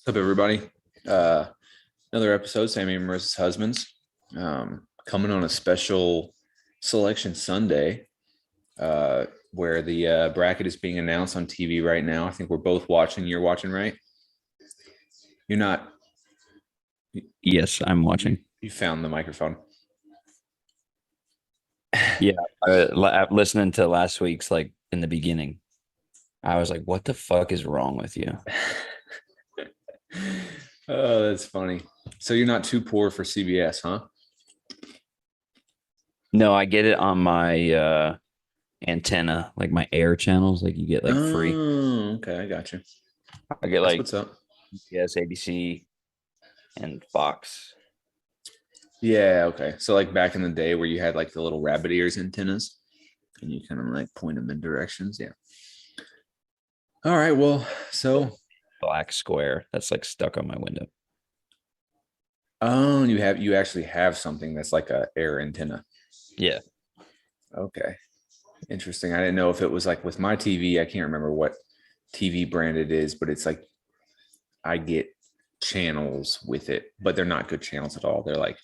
What's up, everybody? Uh, Another episode, Sammy and Marissa's Husbands, coming on a special Selection Sunday, where the bracket is being announced on TV right now. I think we're both watching. You're watching, right? You're not. Yes, I'm You, watching. you found the microphone. Yeah, listening to last week's like in the beginning, I was like, "What the fuck is wrong with you?" Oh, that's funny. So you're not too poor for CBS, huh? No, I get it on my antenna, like my air channels, like you get like free. Oh, okay, I got you. I get That's like what's up. yes, ABC, and Fox. Yeah, okay. So like back in the day where you had like the little rabbit ears antennas and you kind of like point them in directions. Yeah. All right. Well, so Black square that's like stuck on my window. you actually have something that's like a air antenna. Yeah. Okay. Interesting. I didn't know if it was like with my TV. I can't remember what TV brand it is, but it's like I get channels with it, but they're not good channels at all. They're like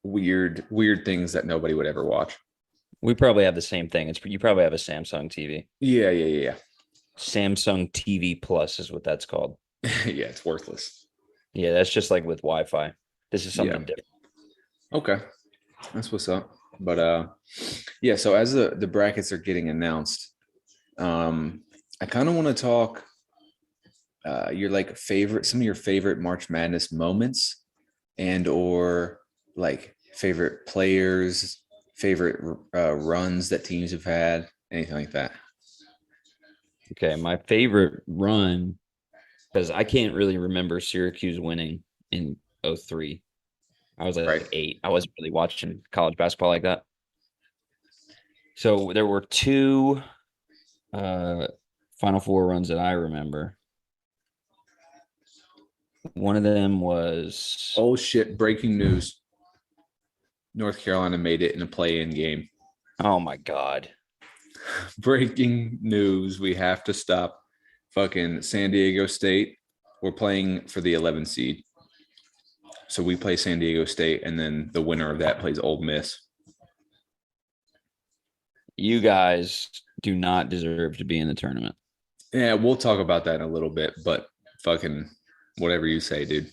weird things that nobody would ever watch. We probably have the same thing. It's you probably have a Samsung TV. Yeah. Samsung TV Plus is what that's called. Yeah, it's worthless. Yeah, that's just like with Wi-Fi. This is Yeah. something different. Okay. That's what's up. But yeah, so as the brackets are getting announced, I kind of want to talk your like favorite some of your favorite March Madness moments and or like favorite players, favorite runs that teams have had, anything like that. Okay, my favorite run because I can't really remember Syracuse winning in '03. I was Right. like 8. I wasn't really watching college basketball like that. So there were two uh Final Four runs that I remember. One of them was Oh shit, breaking news. North Carolina made it in a play-in game. oh my God. Breaking news. We have to stop fucking San Diego State. We're playing for the 11 seed. So we play San Diego State, and then the winner of that plays Old Miss. You guys do not deserve to be in the tournament. Yeah, we'll talk about that in a little bit, but fucking whatever you say, dude.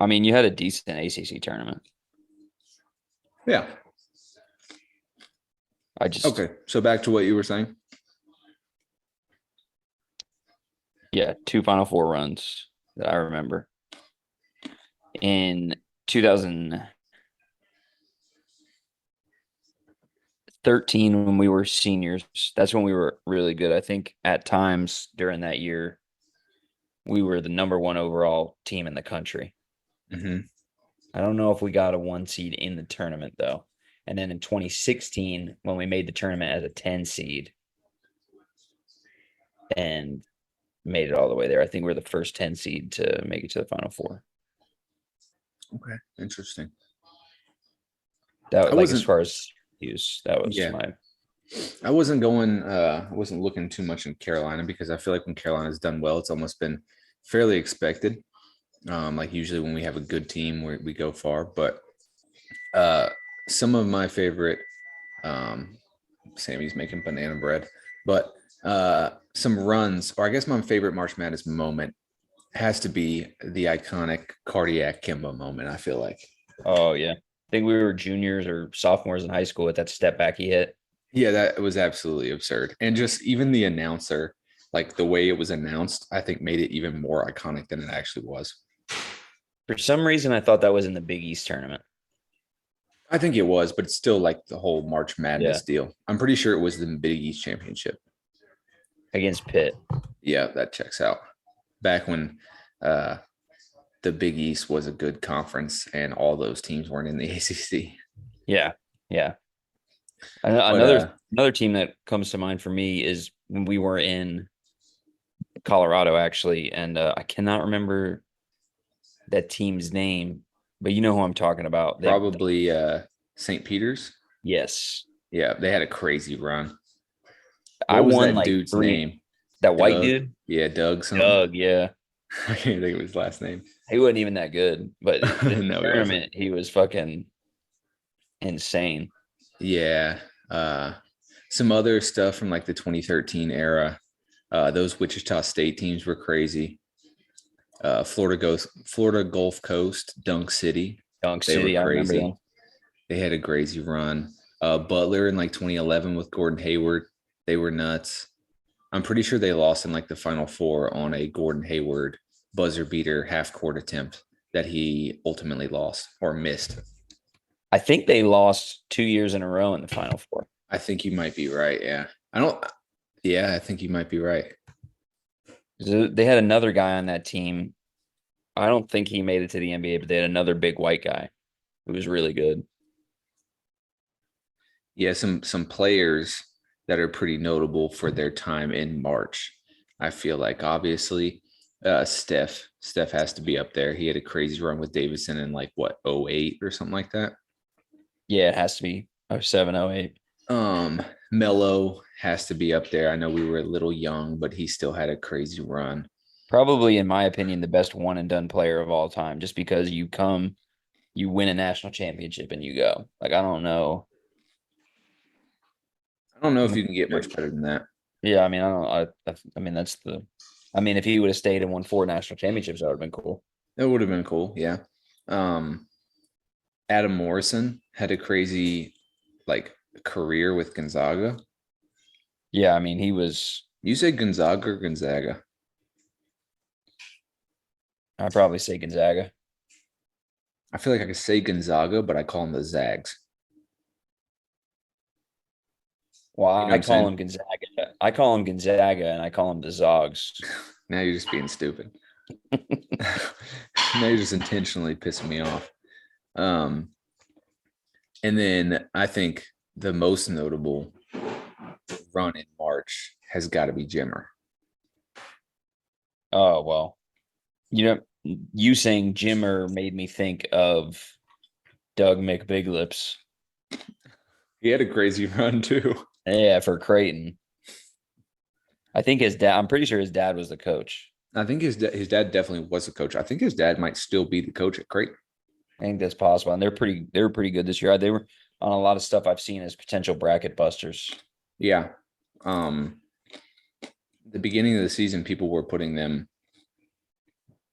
I mean, you had a decent ACC tournament. Yeah. I just Okay. So back to what you were saying. yeah, two Final Four runs that I remember. In 2013, when we were seniors, that's when we were really good. I think at times during that year, we were the number one overall team in the country. Mm-hmm. I don't know if we got a one seed in the tournament though. And then in 2016, when we made the tournament as a 10 seed and made it all the way there, I think we're the first 10 seed to make it to the Final Four. Okay. Interesting. That I like as wasn't, far as use, that was yeah, my I wasn't looking too much in Carolina because I feel like when Carolina's done well, it's almost been fairly expected. Like usually when we have a good team, we go far. But uh, some of my favorite, um, Sammy's making banana bread, but some runs, or I guess my favorite March Madness moment has to be the iconic cardiac Kimbo moment. I feel like, oh yeah. I think we were juniors or sophomores in high school with that step back he hit. yeah, that was absolutely absurd. And just even the announcer, like the way it was announced, I think made it even more iconic than it actually was. For some reason, I thought that was in the Big East tournament. I think it was, but it's still like the whole March Yeah, Madness deal. I'm pretty sure it was the Big East Championship. against Pitt. Yeah, that checks out. Back when uh, the Big East was a good conference and all those teams weren't in the ACC. Yeah, yeah. But Another team that comes to mind for me is when we were in Colorado actually, and I cannot remember that team's name, but you know who I'm talking about. probably St. Peter's. Yes, Yeah, they had a crazy run. I What was won that like dude's three. name? That white Doug. dude? Yeah, Doug something. Doug, yeah. I can't think of his last name. He wasn't even that good, but this No, he wasn't. tournament, he was fucking insane. Yeah. Uh, some other stuff from like the 2013 era. Those Wichita State teams were crazy. Florida Gulf Coast, Dunk City. Dunk They were City, I remember them. crazy. They had a crazy run. Butler in like 2011 with Gordon Hayward. They were nuts. I'm pretty sure they lost in like the final four on a Gordon Hayward buzzer beater half court attempt that he ultimately lost or missed. I think they lost 2 years in a row in the Final Four. I think you might be right. Yeah. I think you might be right. They had another guy on that team. I don't think he made it to the NBA, but they had another big white guy who was really good. Yeah. Some players that are pretty notable for their time in March. I feel like obviously Steph has to be up there. He had a crazy run with Davidson in like what 08 or something like that. Yeah, it has to be 07, 08. Melo has to be up there. I know we were a little young, but he still had a crazy run. Probably, in my opinion, the best one and done player of all time, just because you win a national championship and you go. Like, I don't know. I don't know if you can get much better than that. Yeah, I mean, I don't. I mean, I mean, if he would have stayed and won 4 national championships, that would have been cool. That would have been cool. Yeah. Adam Morrison had a crazy like career with Gonzaga. Yeah, I mean, he was. You say Gonzaga or Gonzaga? I'd probably say Gonzaga. I feel like I could say Gonzaga, but I call them the Zags. Well, You know what I I'm call saying? him Gonzaga. I call him Gonzaga, and I call him the Zogs. Now you're just being stupid. Now you're just intentionally pissing me off. Um, and then I think the most notable run in March has got to be Jimmer. Oh well, you saying Jimmer made me think of Doug McBiglips. He had a crazy run too. Yeah, for Creighton. I think his dad. I'm pretty sure his dad was the coach. I think his dad definitely was a coach. I think his dad might still be the coach at Creighton. I think that's possible, and they were pretty good this year. They were on a lot of stuff I've seen as potential bracket busters. Yeah. The beginning of the season, people were putting them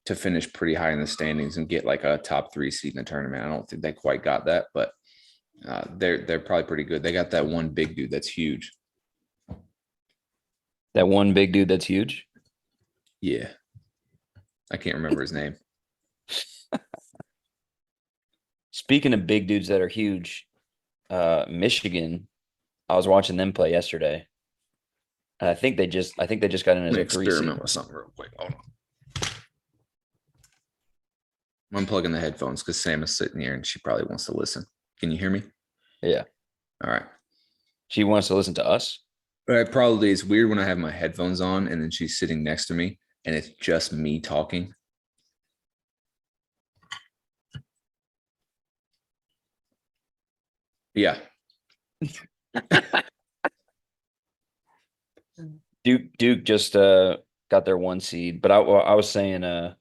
to finish pretty high in the standings and get like a top 3 seed in the tournament. I don't think they quite got that, but they're probably pretty good. They got that one big dude that's huge. That one big dude that's huge. Yeah. I can't remember his name. Speaking of big dudes that are huge, Michigan, I was watching them play yesterday. And I think they just got in as a 3 Experiment seed. with something real quick. Hold on. I'm unplugging the headphones because Sam is sitting here and she probably wants to listen. Can you hear me? Yeah. All right. She wants to listen to us. It probably is weird when I have my headphones on and then she's sitting next to me and it's just me talking. Yeah. Duke just got their 1 seed, but I was saying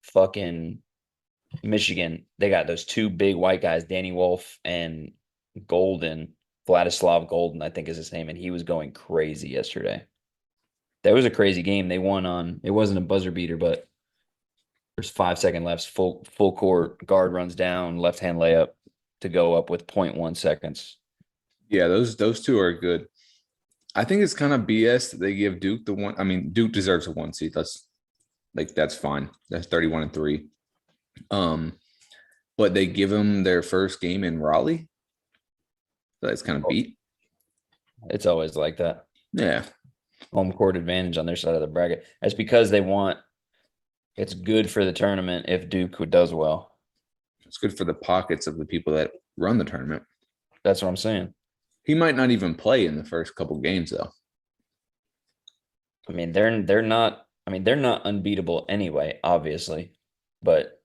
fucking Michigan, they got those 2 big white guys, Danny Wolf and Vladislav Golden, I think is his name, and he was going crazy yesterday. That was a crazy game. They won on it wasn't a buzzer beater, but there's 5 second left, full court, guard runs down, left hand layup to go up with 0.1 seconds. Yeah, those two are good. I think it's kind of BS that they give Duke the one. I mean, Duke deserves a 1 seed. That's fine. That's 31-3. But they give them their first game in Raleigh. So that's kind of beat. It's always like that. Yeah. Home court advantage on their side of the bracket. That's because it's good for the tournament if Duke does well. It's good for the pockets of the people that run the tournament. That's what I'm saying. He might not even play in the first couple games though. I mean, they're not unbeatable anyway, obviously, but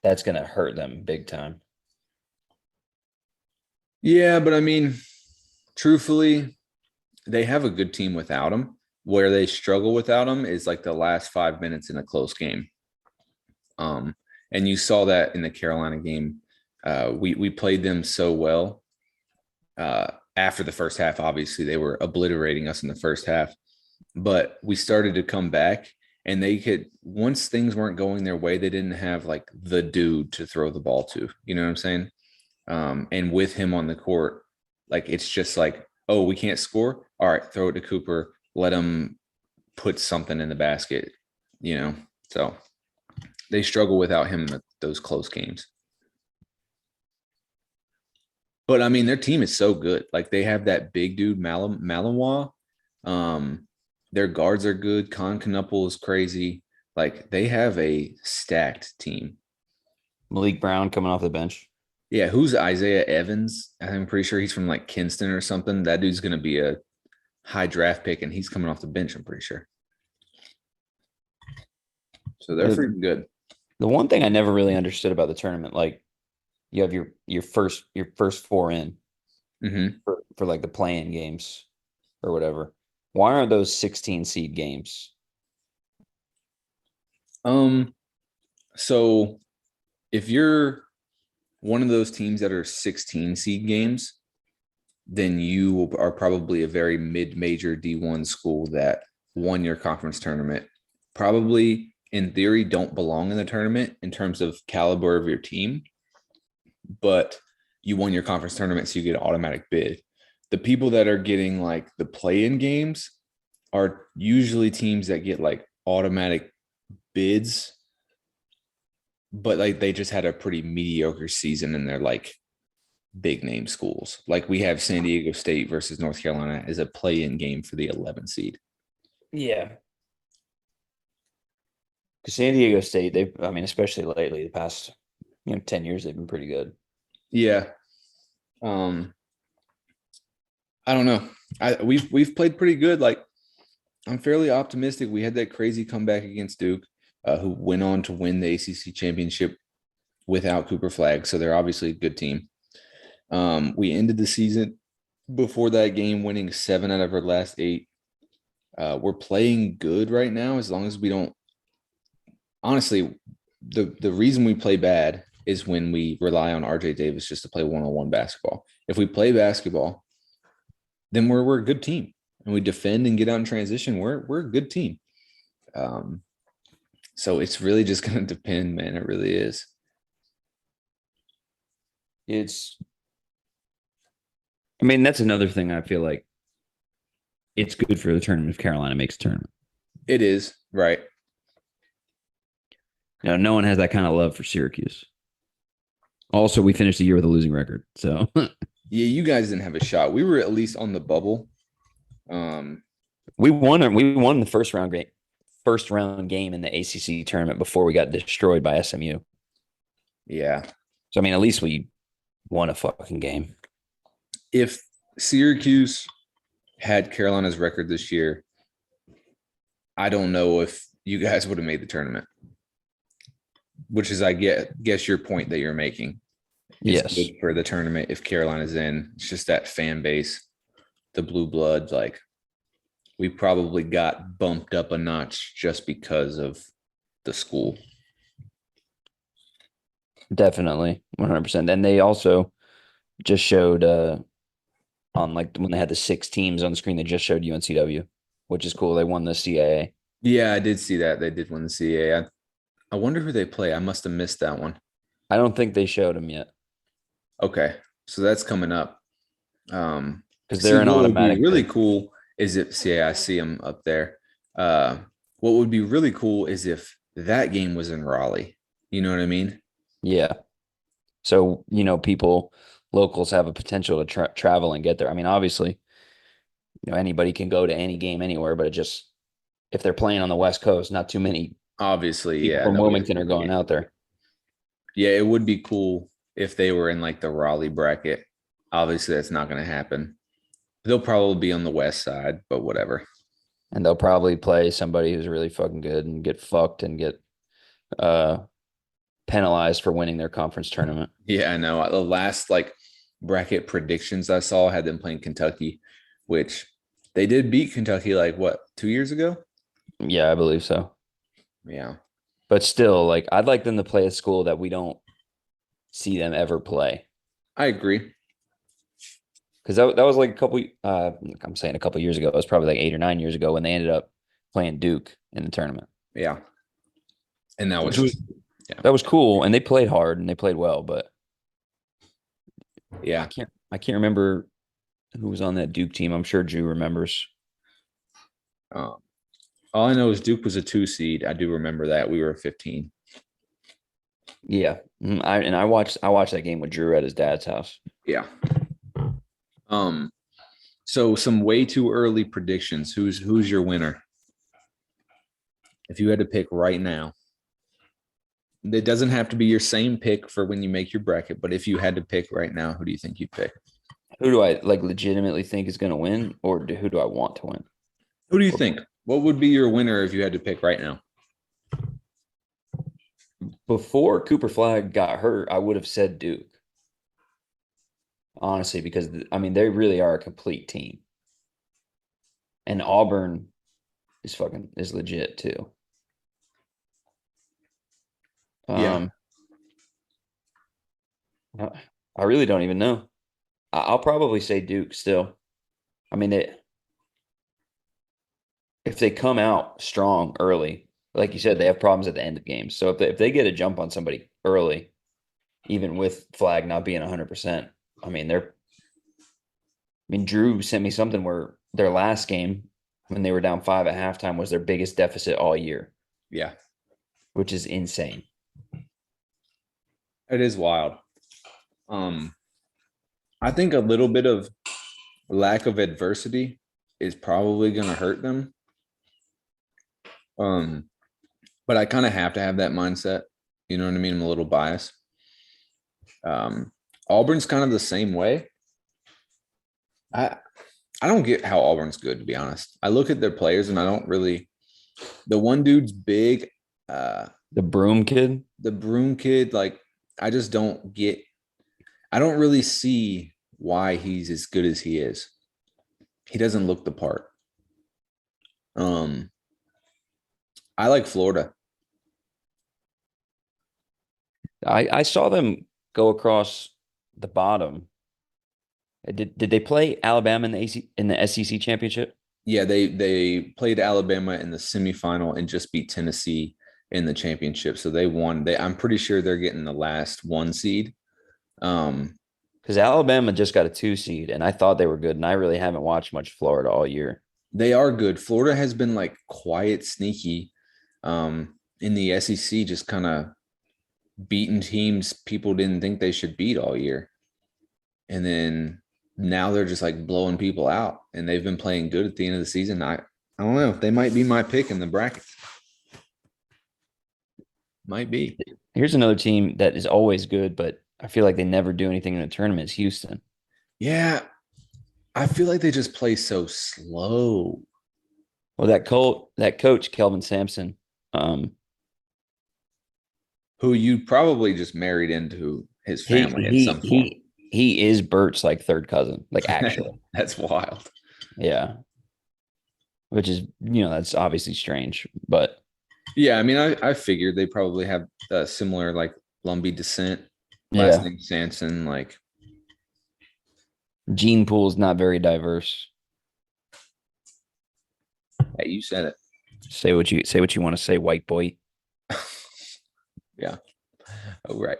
that's going to hurt them big time. Yeah, but I mean, truthfully, they have a good team without him. Where they struggle without him is like the last 5 minutes in a close game. Um, and you saw that in the Carolina game. We played them so well. After the first half, obviously they were obliterating us in the first half, but we started to come back, and they could, once things weren't going their way, they didn't have like the dude to throw the ball to. You know what I'm saying? And with him on the court, like it's just like, oh, we can't score. All right, throw it to Cooper. Let him put something in the basket. You know, so they struggle without him in those close games. But I mean, their team is so good. Like they have that big dude Malinois. Their guards are good. Con Knuppel is crazy. Like they have a stacked team. Malik Brown coming off the bench. Yeah, who's Isaiah Evans? I'm pretty sure he's from like Kinston or something. That dude's gonna be a high draft pick, and he's coming off the bench. I'm pretty sure. So they're The, freaking good. the one thing I never really understood about the tournament, like you have your first four in Mm-hmm. for like the play-in games or whatever. Why aren't those 16 seed games? Um. So if you're one of those teams that are 16 seed games, then you are probably a very mid-major D1 school that won your conference tournament. Probably in theory don't belong in the tournament in terms of caliber of your team, but you won your conference tournament, so you get an automatic bid. The people that are getting like the play-in games are usually teams that get like automatic bids, but like they just had a pretty mediocre season and they're like big name schools. Like we have San Diego State versus North Carolina as a play-in game for the 11 seed. Yeah. Because San Diego State, I mean, especially lately, the past 10 years, they've been pretty good. Yeah. Um, I don't know. We've played pretty good. Like I'm fairly optimistic. We had that crazy comeback against Duke, who went on to win the ACC championship without Cooper Flag. So they're obviously a good team. We ended the season before that game winning 7 out of our last 8. We're playing good right now as long as we don't. Honestly, the reason we play bad is when we rely on RJ Davis just to play one-on-one basketball. If we play basketball, then we're a good team, and we defend and get out in transition. We're a good team. So it's really just going to depend, man. It really is. I mean, that's another thing I feel like it's good for the tournament if Carolina makes a tournament. It is, right. No one has that kind of love for Syracuse. Also, we finished the year with a losing record. So Yeah, you guys didn't have a shot. We were at least on the bubble. we won the first round game in the ACC tournament before we got destroyed by SMU. Yeah. So I mean, at least we won a fucking game. If Syracuse had Carolina's record this year, I don't know if you guys would have made the tournament. Which is, I guess your point that you're making. It's Yes. good for the tournament if Carolina's in. It's just that fan base, the blue bloods, like we probably got bumped up a notch just because of the school. Definitely, 100%. And they also just showed on like when they had the 6 teams on the screen, they just showed UNCW, which is cool. They won the CAA. Yeah, I did see that. They did win the CAA. I wonder who they play. I must have missed that one. I don't think they showed them yet Okay. So that's coming up. because See, they're an what would be automatic really bid. cool is if, see, I see them up there. What would be really cool is if that game was in Raleigh. You know what I mean? Yeah. So, locals have a potential to travel and get there. I mean, obviously, anybody can go to any game anywhere, but if they're playing on the West Coast, not too many Obviously, people yeah. from No, we have Wilmington to are going wait. out there. Yeah, it would be cool if they were in like the Raleigh bracket. Obviously, that's not going to happen. They'll probably be on the west side, but whatever. And they'll probably play somebody who's really fucking good and get fucked and get uh penalized for winning their conference tournament. Yeah, I know. The last like bracket predictions I saw had them playing Kentucky, which They did beat Kentucky like what, 2 years ago? Yeah, I believe so. Yeah, But still, like I'd like them to play a school that we don't see them ever play. I agree. Because that was like a couple I'm saying a couple years ago. It was probably like 8 or 9 years ago when they ended up playing Duke in the tournament. Yeah, and that was Which was just yeah, that was cool. And they played hard and they played well, but yeah. I can't remember who was on that Duke team. I'm sure Drew remembers. Um, all I know is Duke was a 2 seed. I do remember that we were 15. Yeah. I watched that game with Drew at his dad's house. Yeah. Um. So some way too early predictions. Who's your winner? If you had to pick right now, it doesn't have to be your same pick for when you make your bracket, but if you had to pick right now, who do you think you'd pick? Who do I like legitimately think is going to win, or who do I want to win? Who do you Or think? What would be your winner if you had to pick right now? before Cooper Flag got hurt, I would have said Duke, honestly, because I mean they really are a complete team, and Auburn is legit too. Yeah. Um, I I really don't even know. I'll probably say Duke still. I mean, if they come out strong early, like you said, they have problems at the end of games. So if they get a jump on somebody early, even with Flag not being 100%, I mean, Drew sent me something where their last game when they were down 5 at halftime was their biggest deficit all year, Yeah. which is insane. It is wild. Um, I think a little bit of lack of adversity is probably going to hurt them. Um, but I kind of have to have that mindset. You know what I mean? I'm a little biased. Um, Auburn's kind of the same way. I I don't get how Auburn's good, to be honest. I look at their players and I don't really. The one dude's big. The Broom kid, The Broom kid, like I just don't get. I don't really see why he's as good as he is. He doesn't look the part. Um, I like Florida. I saw them go across the bottom. Did they play Alabama in the in the SEC championship? Yeah, they played Alabama in the semifinal and just beat Tennessee in the championship. So they won. I'm pretty sure they're getting the last 1 seed. Um, Because Alabama just got a 2 seed, and I thought they were good, and I really haven't watched much Florida all year. they are good. Florida has been like quiet, sneaky. In the SEC, just kind of beating teams people didn't think they should beat all year. And then now they're just like blowing people out, and they've been playing good at the end of the season. I don't know. They might be my pick in the bracket. Might be. Here's another team that is always good, but I feel like they never do anything in the tournament. Is Houston. Yeah, I feel like they just play so slow. Well, that coach Kelvin Sampson, um, Who you probably just married into his he family at he some point. he is Bert's like third cousin, like actually, That's wild. yeah. Which is that's obviously strange, but Yeah, I mean, I figured they probably have a similar like Lumbee descent. Last yeah, name Sanson. Like, gene pool is not very diverse. hey, you said it. Say what you want to say, white boy. Yeah. Oh, right.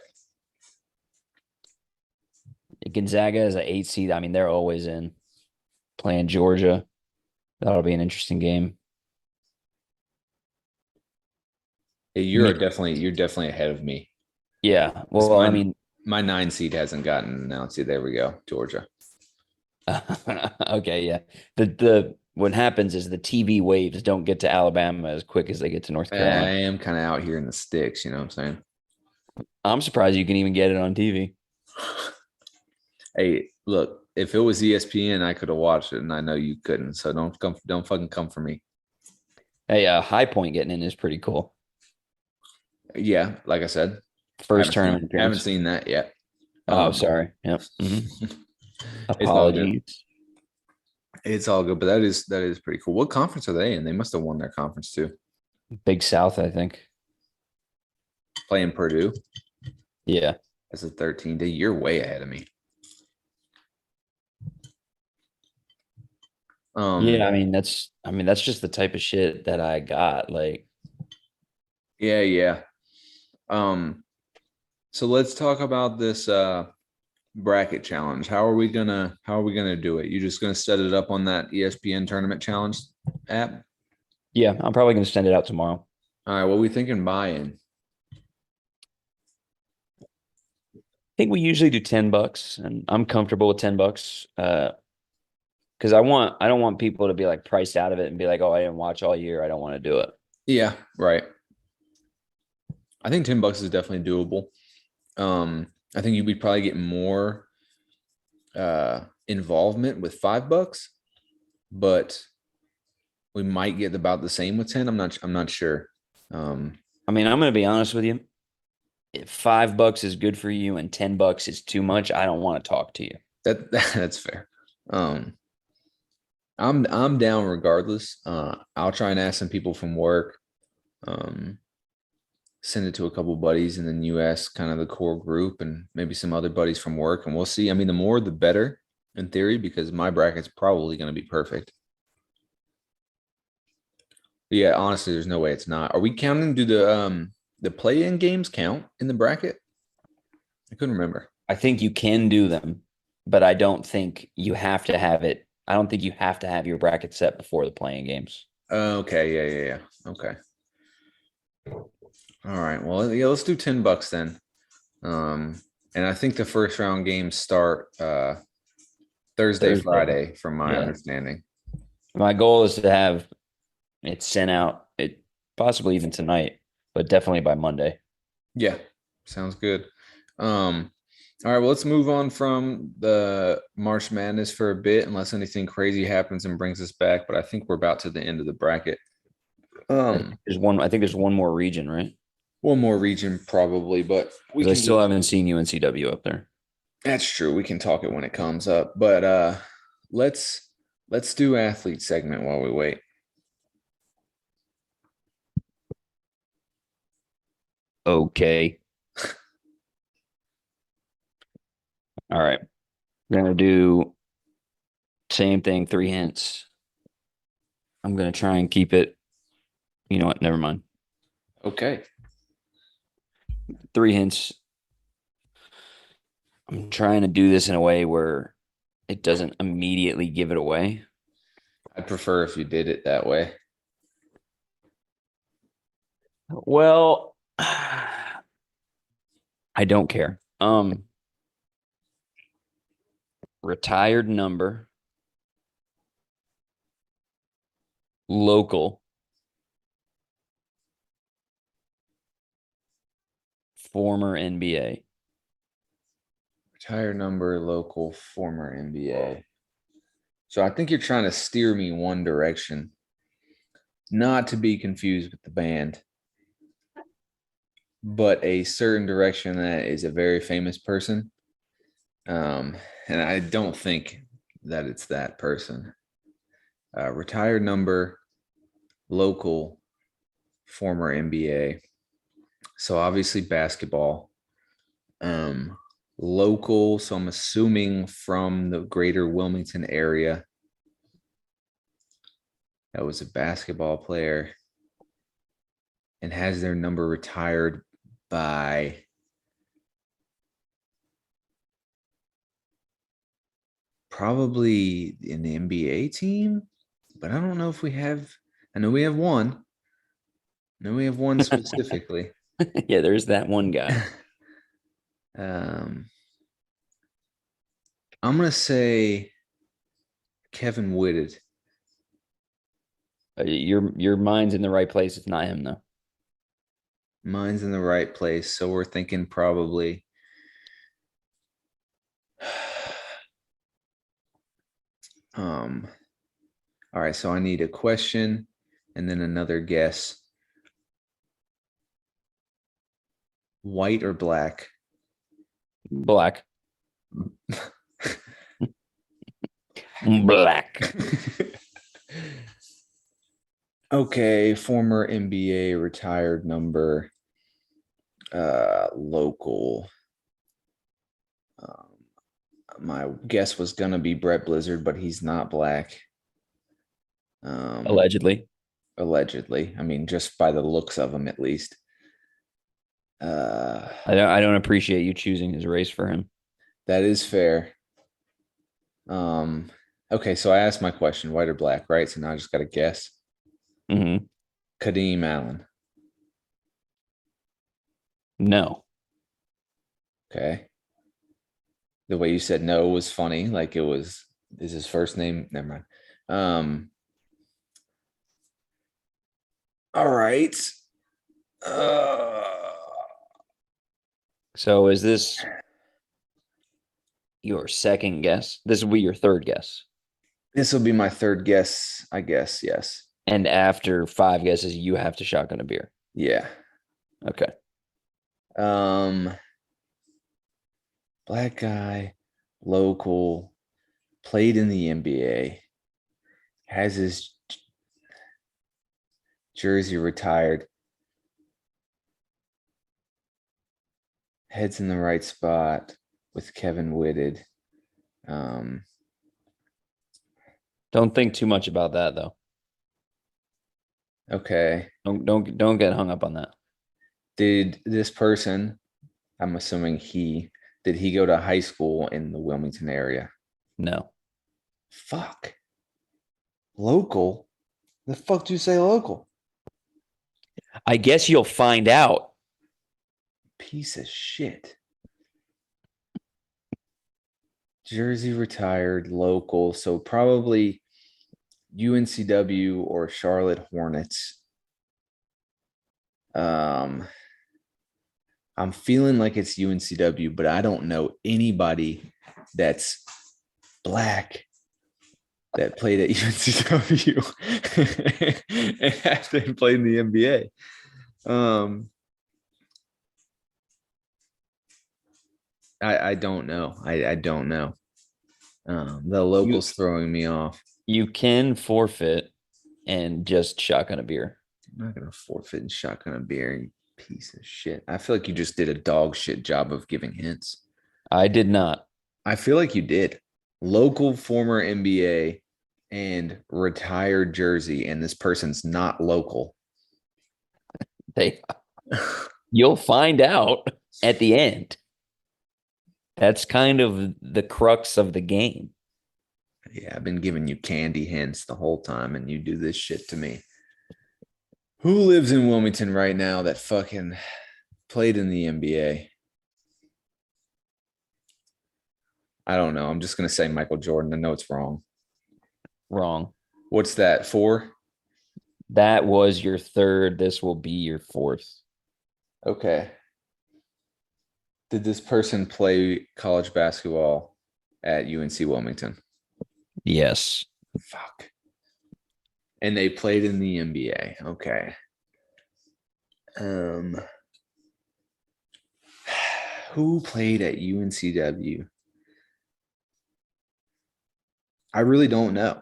Gonzaga is an 8 seed. I mean, they're always in playing Georgia. That'll be an interesting game. Hey, you're definitely ahead of me. Yeah. This Well, I mean, my 9 seed hasn't gotten announced yet. There we go, Georgia. okay, yeah. The what happens is the TV waves don't get to Alabama as quick as they get to North I Carolina. am kind of out here in the sticks. You know what I'm saying? I'm surprised you can even get it on TV. Hey, look, if it was ESPN, I could have watched it, and I know you couldn't. So don't fucking come for me. Hey, High Point getting in is pretty cool. Yeah, like I said, First tournament haven't appearance. seen that yet. Oh, sorry. Yep. It's all good. Apologies. It's all good, but that is pretty cool. What conference are they in? They must have won their conference too. Big South, I think. Playing Purdue Yeah. as a 13. Day. You're way ahead of me. Yeah, I mean that's just the type of shit that I got. Like, Yeah, yeah. So let's talk about this bracket challenge. How are we gonna do it? You just gonna set it up on that ESPN tournament challenge app? yeah, I'm probably gonna send it out tomorrow. All right, what are we thinking buy-in? I think we usually do $10 and I'm comfortable with $10. Because I don't want people to be like priced out of it and be like, oh, I didn't watch all year. I don't want to do it. Yeah, right. I think $10 is definitely doable. I think you would probably get more involvement with $5, but we might get about the same with 10. I'm not sure. I mean, I'm gonna be honest with you. If $5 is good for you and $10 is too much, I don't want to talk to you. That's fair. Um, I'm down regardless. I'll try and ask some people from work. Um, Send it to a couple buddies, and then you ask kind of the core group and maybe some other buddies from work, and we'll see. I mean, the more the better in theory, because my bracket's probably going to be perfect. But yeah, honestly, there's no way it's not. Are we counting? Do the play-in games count in the bracket? I couldn't remember. I think you can do them, but I don't think you have to have it. I don't think you have to have your bracket set before the playing games. Okay, yeah. Okay. All right. Well, yeah, let's do $10 then. And I think the first round games start Thursday, Thursday. Friday, from my Yeah. understanding. My goal is to have it sent out, it possibly even tonight, but definitely by Monday. Yeah, sounds good. All right, well, let's move on from the March Madness for a bit, unless anything crazy happens and brings us back. But I think we're about to the end of the bracket. Um, I think there's one more region, right? one more region probably, but we Because I can still just haven't seen UNCW up there. that's true. We can talk it when it comes up. But let's let's do athlete segment while we wait. Okay. All right. We're gonna do same thing, 3 hints. I'm gonna try and keep it. You know what? Never mind. Okay. 3 hints. I'm trying to do this in a way where it doesn't immediately give it away. I'd prefer if you did it that way. Well, I don't care. Retired number, local, former NBA. Retire number, local, former NBA. So I think you're trying to steer me one direction, not to be confused with the band, but a certain direction that is a very famous person. And I don't think that it's that person. Retired number, local, former NBA. So obviously basketball. Local. So I'm assuming from the greater Wilmington area. That was a basketball player and has their number retired by probably an NBA team, but I don't know if we have. I know we have one. I know we have one specifically. Yeah, there's that one guy. um, I'm gonna say Kevin Whitted. Your mind's in the right place. It's not him though. Mine's in the right place, so we're thinking probably. Um, all right, so I need a question and then another guess. White or black? Black. Black. Okay, former NBA retired number, local. My guess was gonna be Brett Blizzard, but he's not black. Allegedly. Allegedly. I mean, just by the looks of him, at least. Uh, I don't appreciate you choosing his race for him. that is fair. Um, okay, so I asked my question, white or black, right? So now I just got to guess. Mm-hmm. Kadeem Allen. No. Okay. The way you said no was funny. Like it was, is his first name? Never mind. All right. Uh, So is this your second guess? This will be your third guess. this will be my third guess, I guess. Yes. And after 5 guesses, you have to shotgun a beer. Yeah. Okay. Um, black guy, local, played in the NBA, has his jersey retired, heads in the right spot with Kevin Whitted. Don't think too much about that though. Okay. Don't get hung up on that. Did this person, I'm assuming did he go to high school in the Wilmington area? No. Fuck. Local? The fuck do you say local? I guess you'll find out. Piece of shit. Jersey retired, local. So probably UNCW or Charlotte Hornets. I'm feeling like it's UNCW, but I don't know anybody that's black that played at UNCW and after played in the NBA. I don't know. I don't know. The locals throwing me off. You can forfeit and just shotgun a beer. I'm not gonna forfeit and shotgun a beer, you piece of shit. I feel like you just did a dog shit job of giving hints. I did not. I feel like you did. Local former NBA and retired jersey, and this person's not local. You'll find out at the end. That's kind of the crux of the game. Yeah, I've been giving you candy hints the whole time, and you do this shit to me. Who lives in Wilmington right now that fucking played in the NBA? I don't know. I'm just gonna say Michael Jordan. I know it's wrong. Wrong. What's that for? That was your third. This will be your fourth. Okay. Did this person play college basketball at UNC Wilmington? Yes. Fuck. And they played in the NBA. Okay. Who played at UNCW? I really don't know.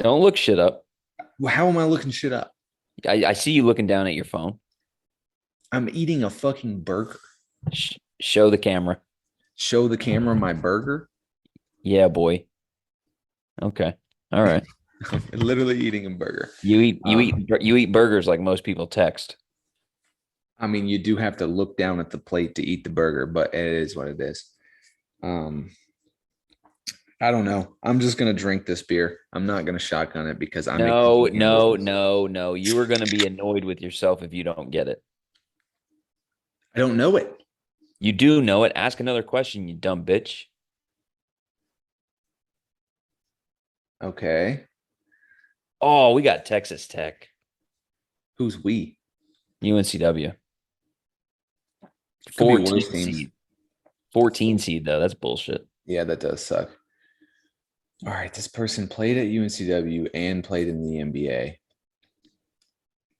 Don't look shit up. How am I looking shit up? I see you looking down at your phone. I'm eating a fucking burger. Show the camera. Show the camera my burger. Yeah, boy. Okay. All right. I'm literally eating a burger. You eat burgers like most people text. I mean, you do have to look down at the plate to eat the burger, but it is what it is. I don't know. I'm just gonna drink this beer. I'm not gonna shotgun it because I'm No. You are gonna be annoyed with yourself if you don't get it. I don't know it. You do know it. Ask another question, you dumb bitch. Okay. Oh, we got Texas Tech. Who's we? UNCW. Could be 14 worse teams. seed. 14 seed, though. That's bullshit. Yeah, that does suck. All right. This person played at UNCW and played in the NBA.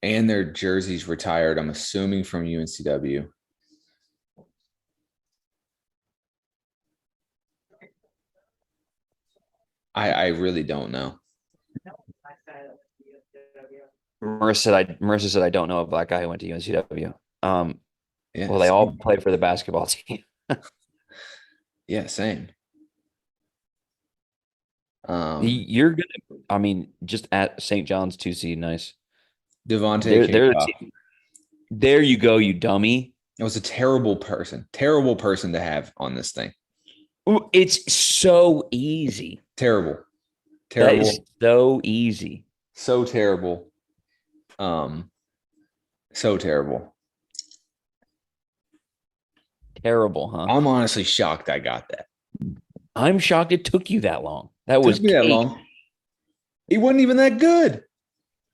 And their jerseys retired, I'm assuming from UNCW. I really don't know. Marissa said I don't know a black guy who went to UNCW. Yeah, Well, they all same. play for the basketball team. Yeah, same. Um, You're gonna, I mean, just at St. John's 2 seed, nice. Devontae They're the Cacop. team. There you go, you dummy. It was a terrible person to have on this thing. Ooh, it's so easy. Terrible, That is terrible, so easy. so terrible. Um, so terrible. Terrible, huh? I'm honestly shocked I got that. I'm shocked it took you that long. That Took was me that cake. long. He wasn't even that good.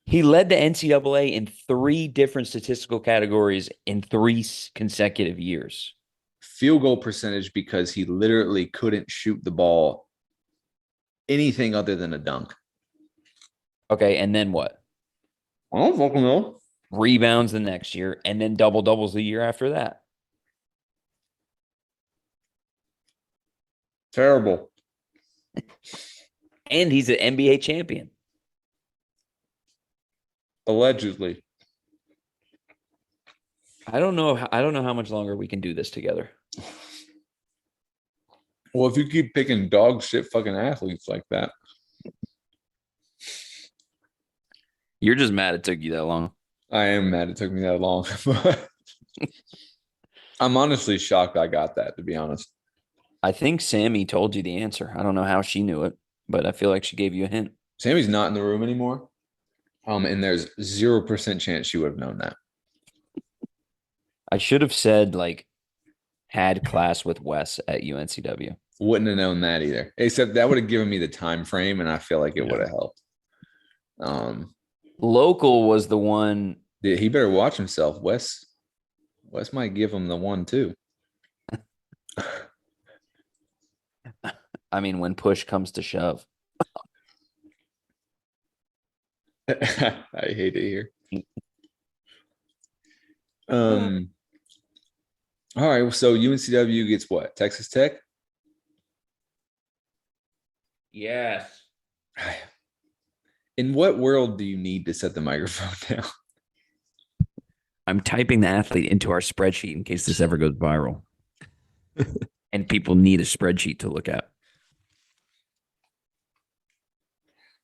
He led the NCAA in 3 different statistical categories in 3 consecutive years. Field goal percentage because he literally couldn't shoot the ball anything other than a dunk. Okay, and then what? I don't fucking know. Rebounds the next year, and then double doubles the year after that. Terrible. And he's an NBA champion. Allegedly. I don't know. I don't know how much longer we can do this together. Well, if you keep picking dog shit fucking athletes like that. You're just mad it took you that long. I am mad it took me that long. But I'm honestly shocked I got that, to be honest. I think Sammy told you the answer. I don't know how she knew it, but I feel like she gave you a hint. Sammy's not in the room anymore. And there's 0% chance she would have known that. I should have said like had class with Wes at UNCW. Wouldn't have known that either. Except that would have given me the time frame, and I feel like it would have helped. Local was the one. He better watch himself. Wes might give him the one too. I mean, when push comes to shove. I hate it here. All right. So UNCW gets what? Texas Tech? Yes. In what world do you need to set the microphone down? I'm typing the athlete into our spreadsheet in case this ever goes viral. And people need a spreadsheet to look at.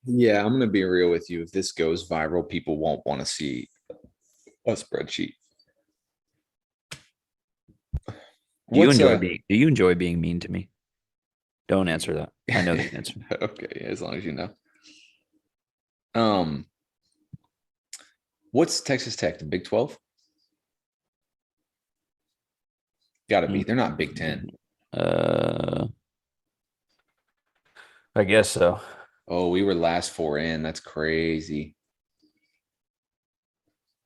Yeah, I'm gonna be real with you. If this goes viral, people won't want to see a spreadsheet. Do you enjoy being mean to me? Don't answer that. I know the answer. Okay, as long as you know. What's Texas Tech? The Big 12? Gotta be. They're not Big 10. I guess so. Oh, we were last 4 in. That's crazy.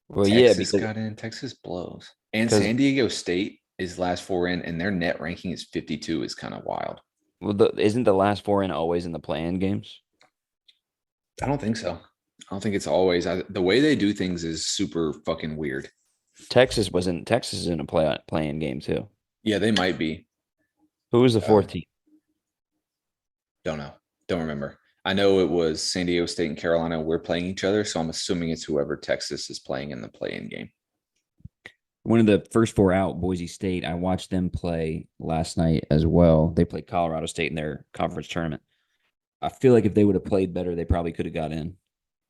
Well, Texas yeah, because got in. Texas blows. And San Diego State is last 4 in, and their net ranking is 52 is kind of wild. well, isn't the last 4 in always in the play-in games? I don't think so. I don't think it's always. The way they do things is super fucking weird. Texas is in a play-in game too. Yeah, they might be. Who was the fourth team? Don't know. Don't remember. I know it was San Diego State and Carolina were playing each other, so I'm assuming it's whoever Texas is playing in the play-in game. One of the first 4 out, Boise State. I watched them play last night as well. They played Colorado State in their conference tournament. I feel like if they would have played better, they probably could have got in.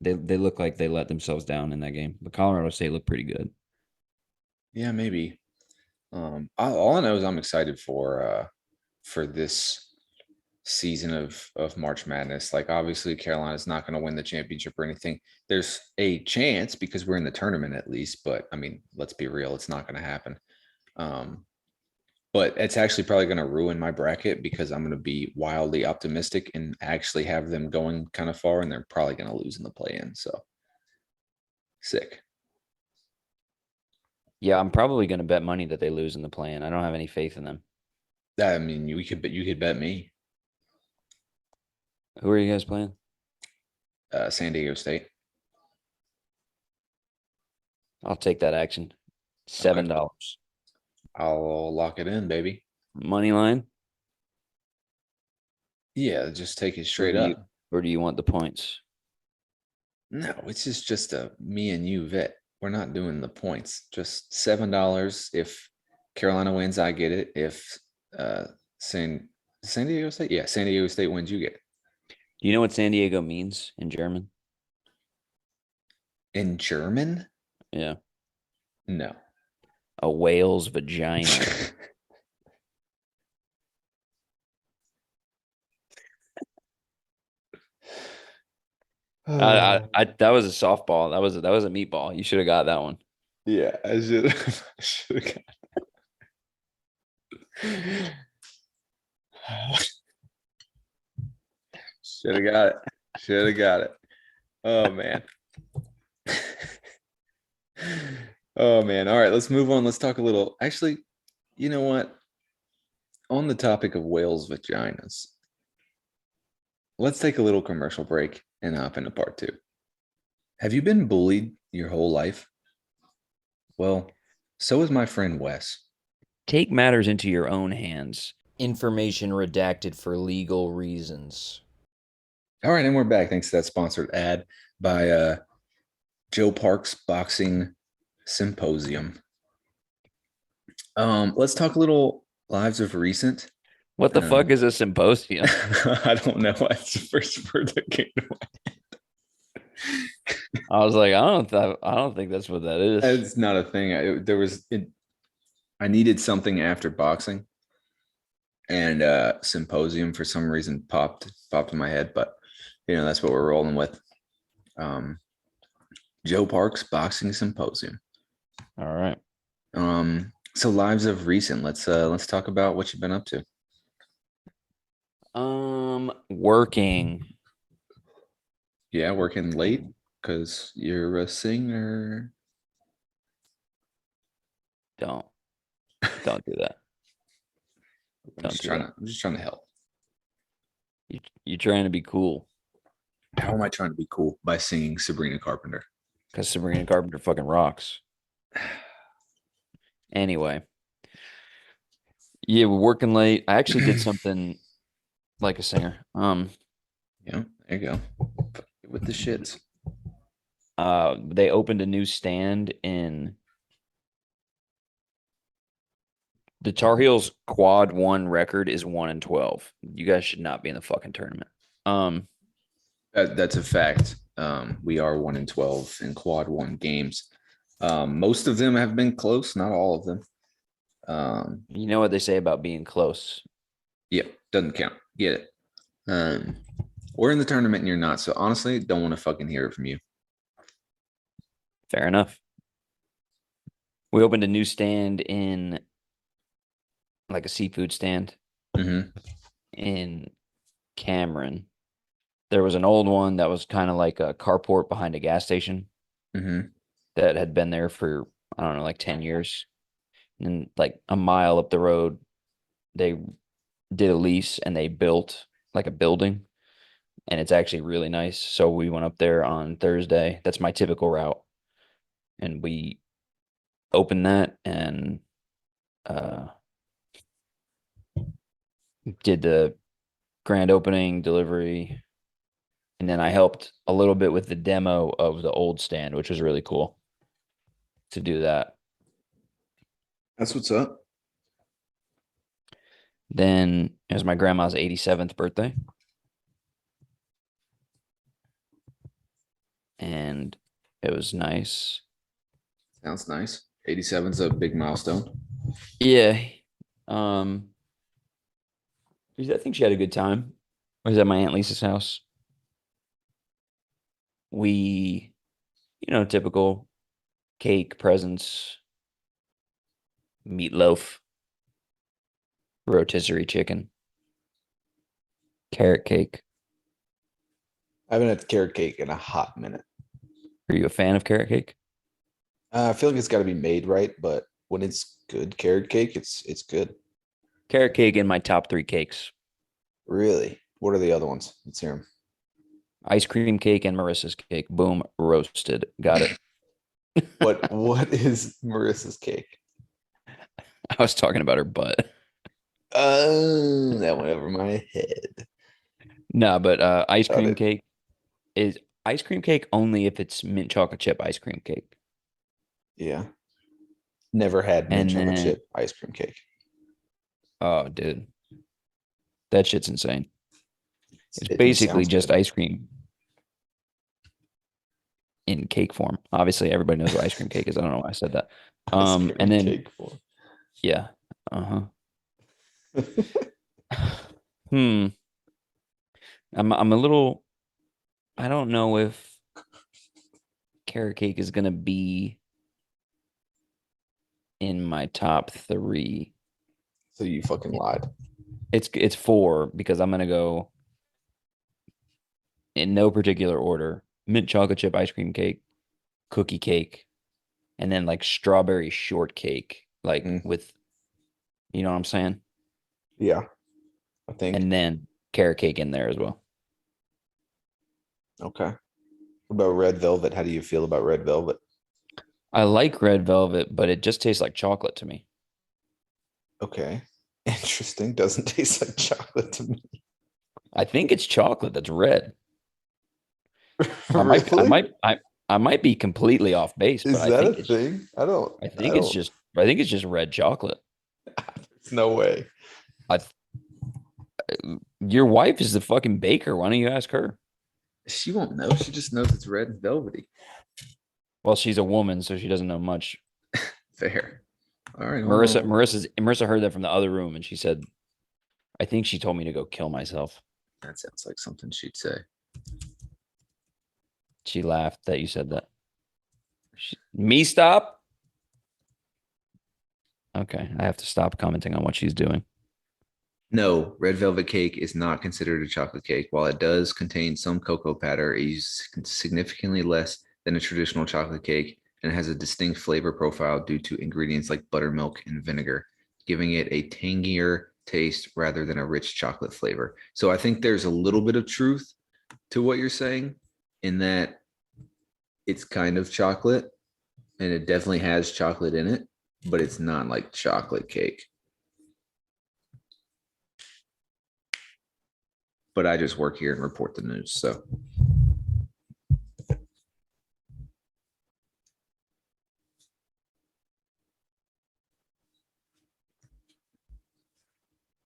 They look like they let themselves down in that game. But Colorado State looked pretty good. Yeah, maybe. All I know is I'm excited for this season of March Madness. Like, obviously Carolina's not going to win the championship or anything. There's a chance because we're in the tournament at least, but I mean, let's be real, it's not going to happen. But it's actually probably going to ruin my bracket because I'm going to be wildly optimistic and actually have them going kind of far, and they're probably going to lose in the play-in. So sick. Yeah, I'm probably going to bet money that they lose in the play-in. I don't have any faith in them. I mean, you could bet me. Who are you guys playing? San Diego State. I'll take that action. $7. Okay. I'll lock it in, baby. Money line. Yeah, just take it Or straight do you up. or do you want the points? No, it's just a me and you vet. We're not doing the points. Just $7. If Carolina wins, I get it. If uh San Diego State, yeah, San Diego State wins, you get it. Do you know what San Diego means in German? In German? Yeah. No. A whale's vagina. I that was a softball. That was a meatball. You should have got that one. Yeah, I should should have got should have got it. Should have got it. Oh man. Oh man. All right, let's move on. Let's talk a little. Actually, you know what? On the topic of whales' vaginas, let's take a little commercial break and hop into part two. Have you been bullied your whole life? Well, so is my friend Wes. Take matters into your own hands. Information redacted for legal reasons. All right, and we're back. Thanks to that sponsored ad by Joe Park's Boxing Symposium. Let's talk a little lives of recent. What the fuck is a symposium? I don't know. That's the first word that came to mind. I was like, I don't think that's what that is. It's not a thing. I needed something after boxing, and symposium for some reason popped in my head. But that's what we're rolling with. Joe Park's Boxing Symposium. All right. So lives of recent. Let's talk about what you've been up to. Working. Yeah, working late because you're a singer. Don't do that. I'm just trying to help. You're trying to be cool. How am I trying to be cool? By singing Sabrina Carpenter. Because Sabrina Carpenter fucking rocks. Anyway. Yeah, we're working late. I actually did something like a singer. Yeah, there you go. With the shits. They opened a new stand in the Tar Heels quad 1 record is 1-12. You guys should not be in the fucking tournament. That's a fact. We are 1-12 in quad 1 games. Most of them have been close, not all of them. You know what they say about being close. Yep, doesn't count. Get it. We're in the tournament and you're not. So honestly, don't want to fucking hear it from you. Fair enough. We opened a new stand in like a seafood stand in Cameron. There was an old one that was kind of like a carport behind a gas station that had been there for, I don't know, like 10 years. And like a mile up the road, they did a lease and they built like a building. And it's actually really nice. So we went up there on Thursday. That's my typical route. And we opened that and did the grand opening delivery. And then I helped a little bit with the demo of the old stand, which was really cool to do that. That's what's up. Then it was my grandma's 87th birthday. And it was nice. Sounds nice. 87's a big milestone. Yeah. I think she had a good time. I was at my Aunt Lisa's house. We, typical cake, presents, meatloaf, rotisserie chicken, carrot cake. I haven't had carrot cake in a hot minute. Are you a fan of carrot cake? I feel like it's got to be made right, but when it's good carrot cake, it's good. Carrot cake in my top 3 cakes. Really? What are the other ones? Let's hear them. Ice cream cake and Marissa's cake. Boom, roasted. Got it. What is Marissa's cake? I was talking about her butt. Oh, that went over my head. No, but ice Got cream it. cake is ice cream cake only if it's mint chocolate chip ice cream cake. Yeah. Never had mint And chocolate then, chip ice cream cake. oh, dude, that shit's insane. It's It basically sounds just good. ice cream in cake form. Obviously, everybody knows what ice cream cake is. I don't know why I said that. Ice And cream then cake for. yeah, uh-huh. Hmm. I'm a little. I don't know if carrot cake is gonna be in my top three. So you fucking lied. It's four because I'm gonna go in no particular order. Mint chocolate chip ice cream cake, cookie cake, and then like strawberry shortcake, like Mm, with you know what I'm saying? yeah, I think. And then carrot cake in there as well. Okay. What about red velvet? How do you feel about red velvet? I like red velvet, but it just tastes like chocolate to me. Okay. Interesting. Doesn't taste like chocolate to me. I think it's chocolate that's red. I might I Really? might I might be completely off base, but Is that a thing? I don't, I think it's just red chocolate. there's no way. I Your wife is the fucking baker. Why don't you ask her? She won't know. She just knows it's red and velvety. Well, she's a woman, so she doesn't know much. Fair. All right, hold on. Marissa heard that from the other room, and she said, "I think she told me to go kill myself." That sounds like something she'd say. She laughed that you said that. Me stop? Okay, I have to stop commenting on what she's doing. No, red velvet cake is not considered a chocolate cake. While it does contain some cocoa powder, it is significantly less than a traditional chocolate cake and has a distinct flavor profile due to ingredients like buttermilk and vinegar, giving it a tangier taste rather than a rich chocolate flavor. So I think there's a little bit of truth to what you're saying in that it's kind of chocolate and it definitely has chocolate in it, but it's not like chocolate cake. But I just work here and report the news. So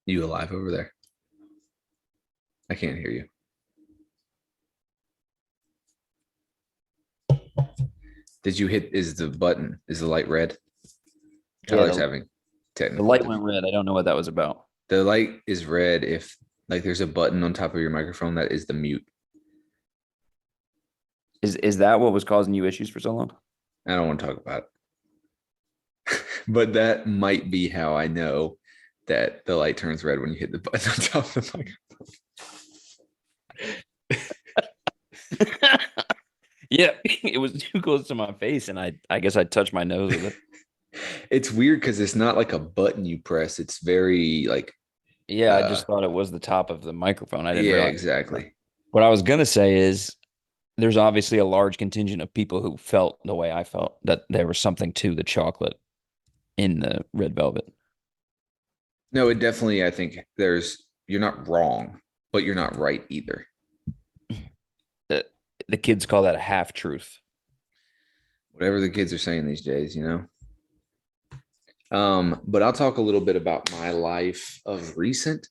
you alive over there? I can't hear you. Did you hit? Is the button? Is the light red? Yeah, Tyler's having the technical light went difficulty. red. I don't know what that was about. The light is red if like there's a button on top of your microphone that is the mute. Is that what was causing you issues for so long? I don't want to talk about it. But that might be how I know that the light turns red when you hit the button on top of the microphone. Yeah, it was too close to my face, and I guess I touched my nose with it. It's weird because it's not like a button you press. It's very like Yeah, I uh just thought it was the top of the microphone. I didn't yeah, realize. exactly. What I was gonna say is there's obviously a large contingent of people who felt the way I felt, that there was something to the chocolate in the red velvet. No, it definitely I think there's you're not wrong, but you're not right either. The, the kids call that a half truth. Whatever the kids are saying these days, you know. But I'll talk a little bit about my life of recent.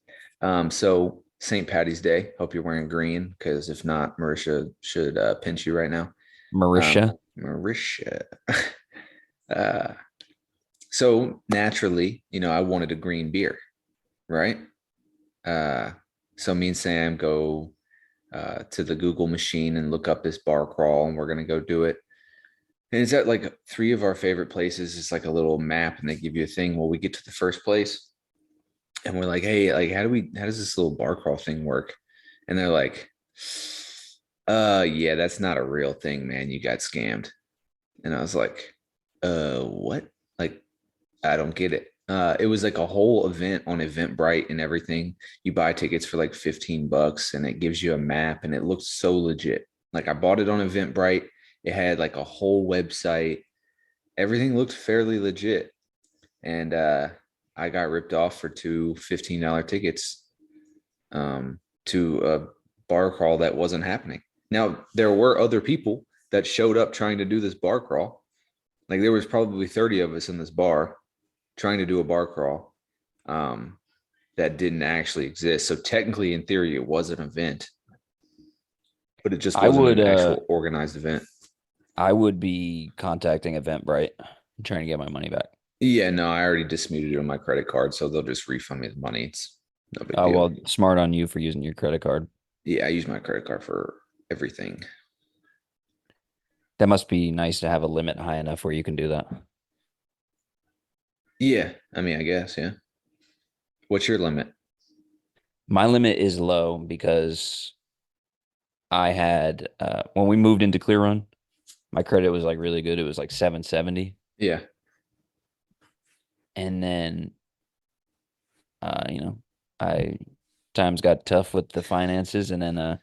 So St. Patty's Day. Hope you're wearing green because if not, Marisha should pinch you right now. Marisha. Marisha. uh, so naturally, you know, I wanted a green beer, right? Uh, so me and Sam go to the Google machine and look up this bar crawl, and we're gonna go do it. And it's at like three of our favorite places. It's like a little map, and they give you a thing. Well, we get to the first place, and we're like, "Hey, like, how does this little bar crawl thing work?" And they're like, yeah, that's not a real thing, man. You got scammed." And I was like, what? Like, I don't get it. It was like a whole event on Eventbrite and everything. You buy tickets for like $15 and it gives you a map and it looks so legit. Like I bought it on Eventbrite. It had like a whole website. Everything looked fairly legit. And I got ripped off for two $15 tickets to a bar crawl that wasn't happening. Now, there were other people that showed up trying to do this bar crawl. Like there was probably 30 of us in this bar trying to do a bar crawl that didn't actually exist. So technically, in theory, it was an event, but it just I wasn't would an actual organized event. I would be contacting Eventbrite and trying to get my money back. Yeah, no, I already disputed it on my credit card, so they'll just refund me the money. It's no big Oh, deal. well, smart on you for using your credit card. Yeah, I use my credit card for everything. That must be nice to have a limit high enough where you can do that. Yeah, I mean, I guess, yeah. What's your limit? My limit is low because I had when we moved into Clear Run, my credit was like really good. It was like 770. Yeah. And then I times got tough with the finances, and then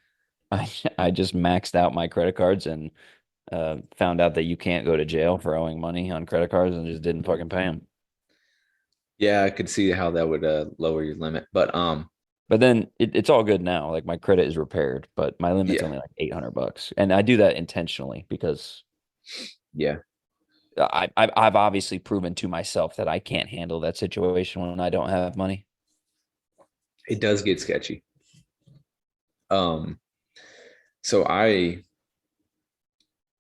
I just maxed out my credit cards and found out that you can't go to jail for owing money on credit cards, and just didn't fucking pay them. Yeah, I could see how that would lower your limit. But But then it's all good now. Like my credit is repaired, but my limit's yeah, only like $800, and I do that intentionally because yeah. I've obviously proven to myself that I can't handle that situation when I don't have money. It does get sketchy. So I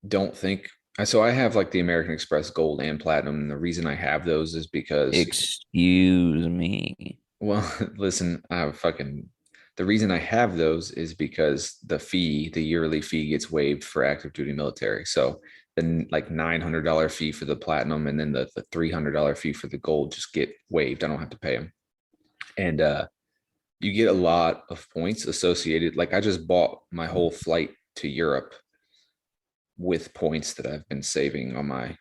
don't think so I have like the American Express Gold and Platinum. And the reason I have those is because Excuse me. well, listen, the reason I have those is because the yearly fee gets waived for active duty military. So the like $900 fee for the platinum and then the $300 fee for the gold just get waived. I don't have to pay them. And you get a lot of points associated. Like I just bought my whole flight to Europe with points that I've been saving on my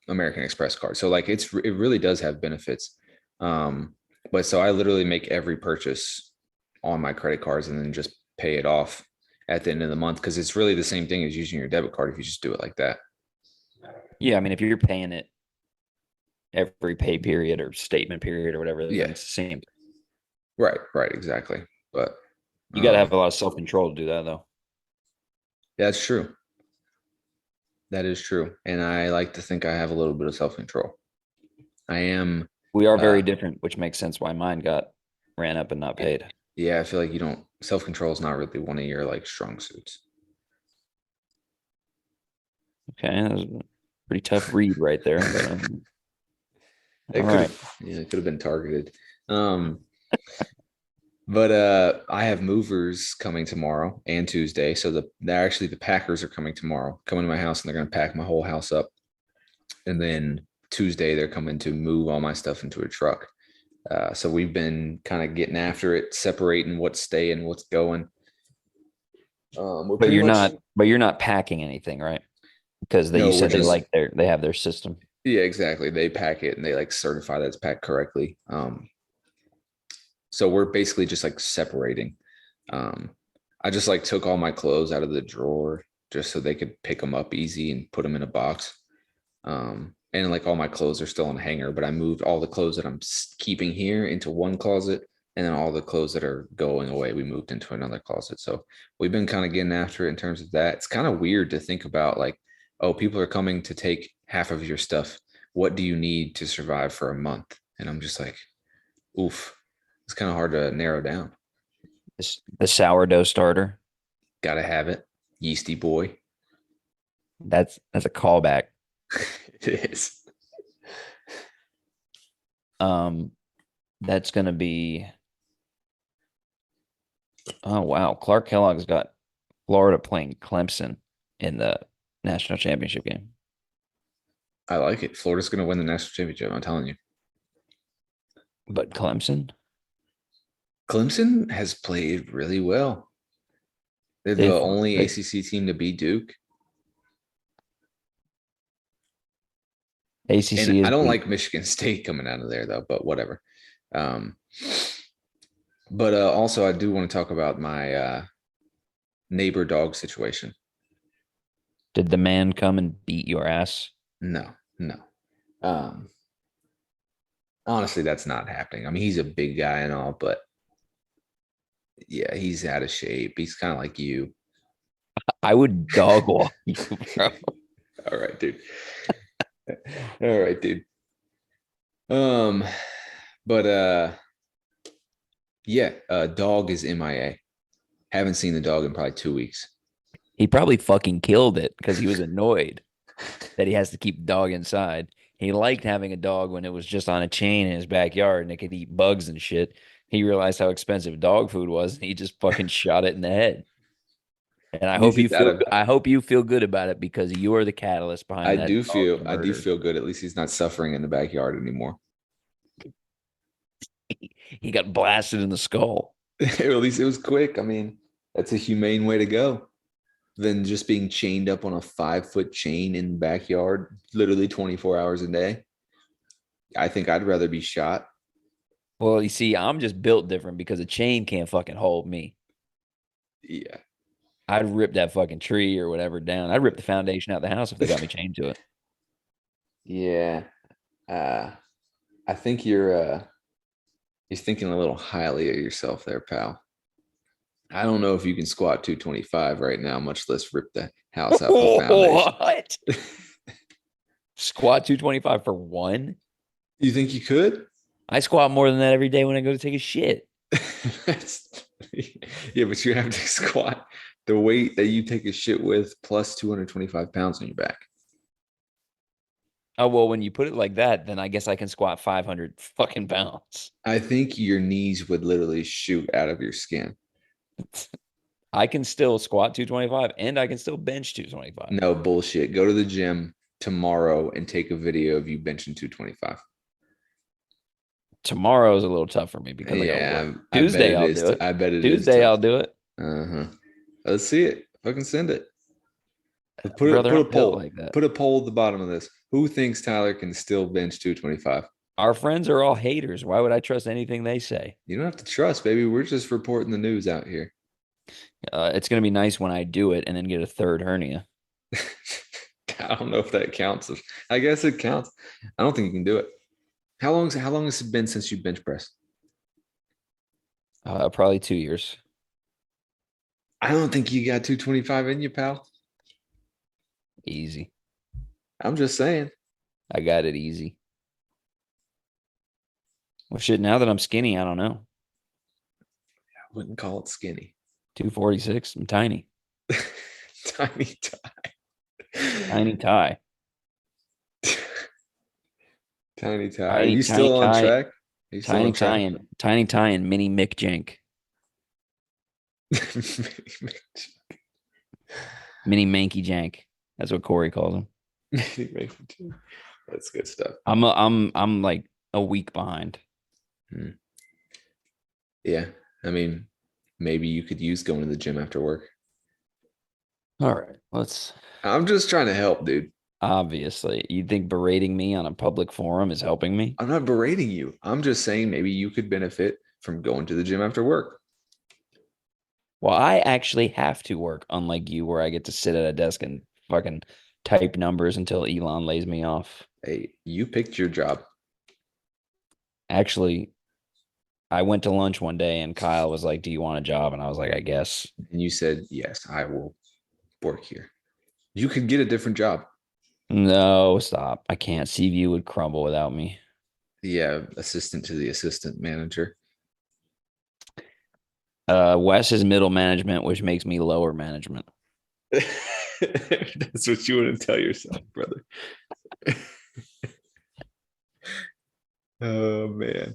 American Express card. So like it really does have benefits. But so I literally make every purchase on my credit cards and then just pay it off at the end of the month because it's really the same thing as using your debit card if you just do it like that. Yeah, I mean, if you're paying it every pay period or statement period or whatever, Yeah, it's the same. right, exactly. But You got to have a lot of self control to do that, though. that's true. That is true, and I like to think I have a little bit of self control. I am. We are very different, which makes sense why mine got ran up and not paid. Yeah, I feel like you don't self control is not really one of your like strong suits. Okay, that was a pretty tough read right there. But, It all could right. it could have been targeted. But I have movers coming tomorrow and Tuesday. So the Packers are coming tomorrow, coming to my house, and they're gonna pack my whole house up. And then Tuesday they're coming to move all my stuff into a truck. So we've been kind of getting after it, separating what's staying, what's going. But you're not packing anything, right? Because No, you we're said just they have their system. yeah, exactly. They pack it and they like certify that it's packed correctly. So we're basically just like separating. I just like took all my clothes out of the drawer just so they could pick them up easy and put them in a box. And like all my clothes are still on a hanger, but I moved all the clothes that I'm keeping here into one closet, and then all the clothes that are going away, we moved into another closet. So we've been kind of getting after it in terms of that. It's kind of weird to think about like, oh, people are coming to take half of your stuff. What do you need to survive for a month? And I'm just like, oof, it's kind of hard to narrow down. The sourdough starter. Gotta have it. Yeasty boy. That's a callback. It is. That's gonna be. Oh wow, Clark Kellogg's got Florida playing Clemson in the national championship game. I like it. Florida's going to win the national championship. I'm telling you. But Clemson, Clemson has played really well. They're they've the only they- ACC team to beat Duke. ACC And is I don't like Michigan State coming out of there, though, but whatever. But also, I do want to talk about my neighbor dog situation. Did the man come and beat your ass? No. Honestly, that's not happening. I mean, he's a big guy and all, but Yeah, he's out of shape. He's kind of like you. I would dog walk you, bro. All right, dude. All right, dude. Um, but yeah, dog is MIA. Haven't seen the dog in probably 2 weeks. He probably fucking killed it because he was annoyed that he has to keep the dog inside. He liked having a dog when it was just on a chain in his backyard and it could eat bugs and shit. He realized how expensive dog food was and he just fucking shot it in the head. And At least it's out of. I hope you feel good about it because you are the catalyst behind that dog's I do murder. feel good. At least he's not suffering in the backyard anymore. He got blasted in the skull. At least it was quick. I mean, that's a humane way to go than just being chained up on a 5-foot chain in the backyard, literally 24 hours a day. I think I'd rather be shot. Well, you see, I'm just built different because a chain can't fucking hold me. Yeah. I'd rip that fucking tree or whatever down. I'd rip the foundation out of the house if they got me chained to it. Yeah. I think you're thinking a little highly of yourself there, pal. I don't know if you can squat 225 right now, much less rip the house out the foundation. What? Squat 225 for one? You think you could? I squat more than that every day when I go to take a shit. Yeah, but you have to squat the weight that you take a shit with plus 225 pounds on your back. Oh, well, when you put it like that, then I guess I can squat 500 fucking pounds. I think your knees would literally shoot out of your skin. I can still squat 225 and I can still bench 225. No bullshit. Go to the gym tomorrow and take a video of you benching 225. Tomorrow is a little tough for me because I got work. Tuesday, I'll do it. I bet it is. Tuesday, I'll do it. Uh-huh. Let's see it. Fucking send it. Put Brother, a I'm built poll. like that. Put a poll at the bottom of this. Who thinks Tyler can still bench 225? Our friends are all haters. Why would I trust anything they say? You don't have to trust, baby. We're just reporting the news out here. It's going to be nice when I do it and then get a third hernia. I don't know if that counts. I guess it counts. I don't think you can do it. How long has it been since you bench press? Probably 2 years. I don't think you got 225 in you, pal. Easy. I'm just saying. I got it easy. Well, shit, now that I'm skinny, I don't know. I wouldn't call it skinny. 246. I'm tiny. Tiny tie. Tiny tie. Tiny tie. Are you still on track? Tiny tie and mini Mick Jank. Mini Manky Jank. That's what Corey calls him. That's good stuff. I'm like a week behind. Yeah. I mean, maybe you could use going to the gym after work. All right. I'm just trying to help, dude. Obviously. You think berating me on a public forum is helping me? I'm not berating you. I'm just saying maybe you could benefit from going to the gym after work. Well, I actually have to work, unlike you, where I get to sit at a desk and fucking type numbers until Elon lays me off. Hey, you picked your job. Actually, I went to lunch one day and Kyle was like, "Do you want a job?" And I was like, "I guess." And you said, yes, I will work here. You could get a different job. No, stop. I can't. CVU would crumble without me. Yeah, assistant to the assistant manager. Wes is middle management, which makes me lower management. That's what you want to tell yourself, brother. Oh man.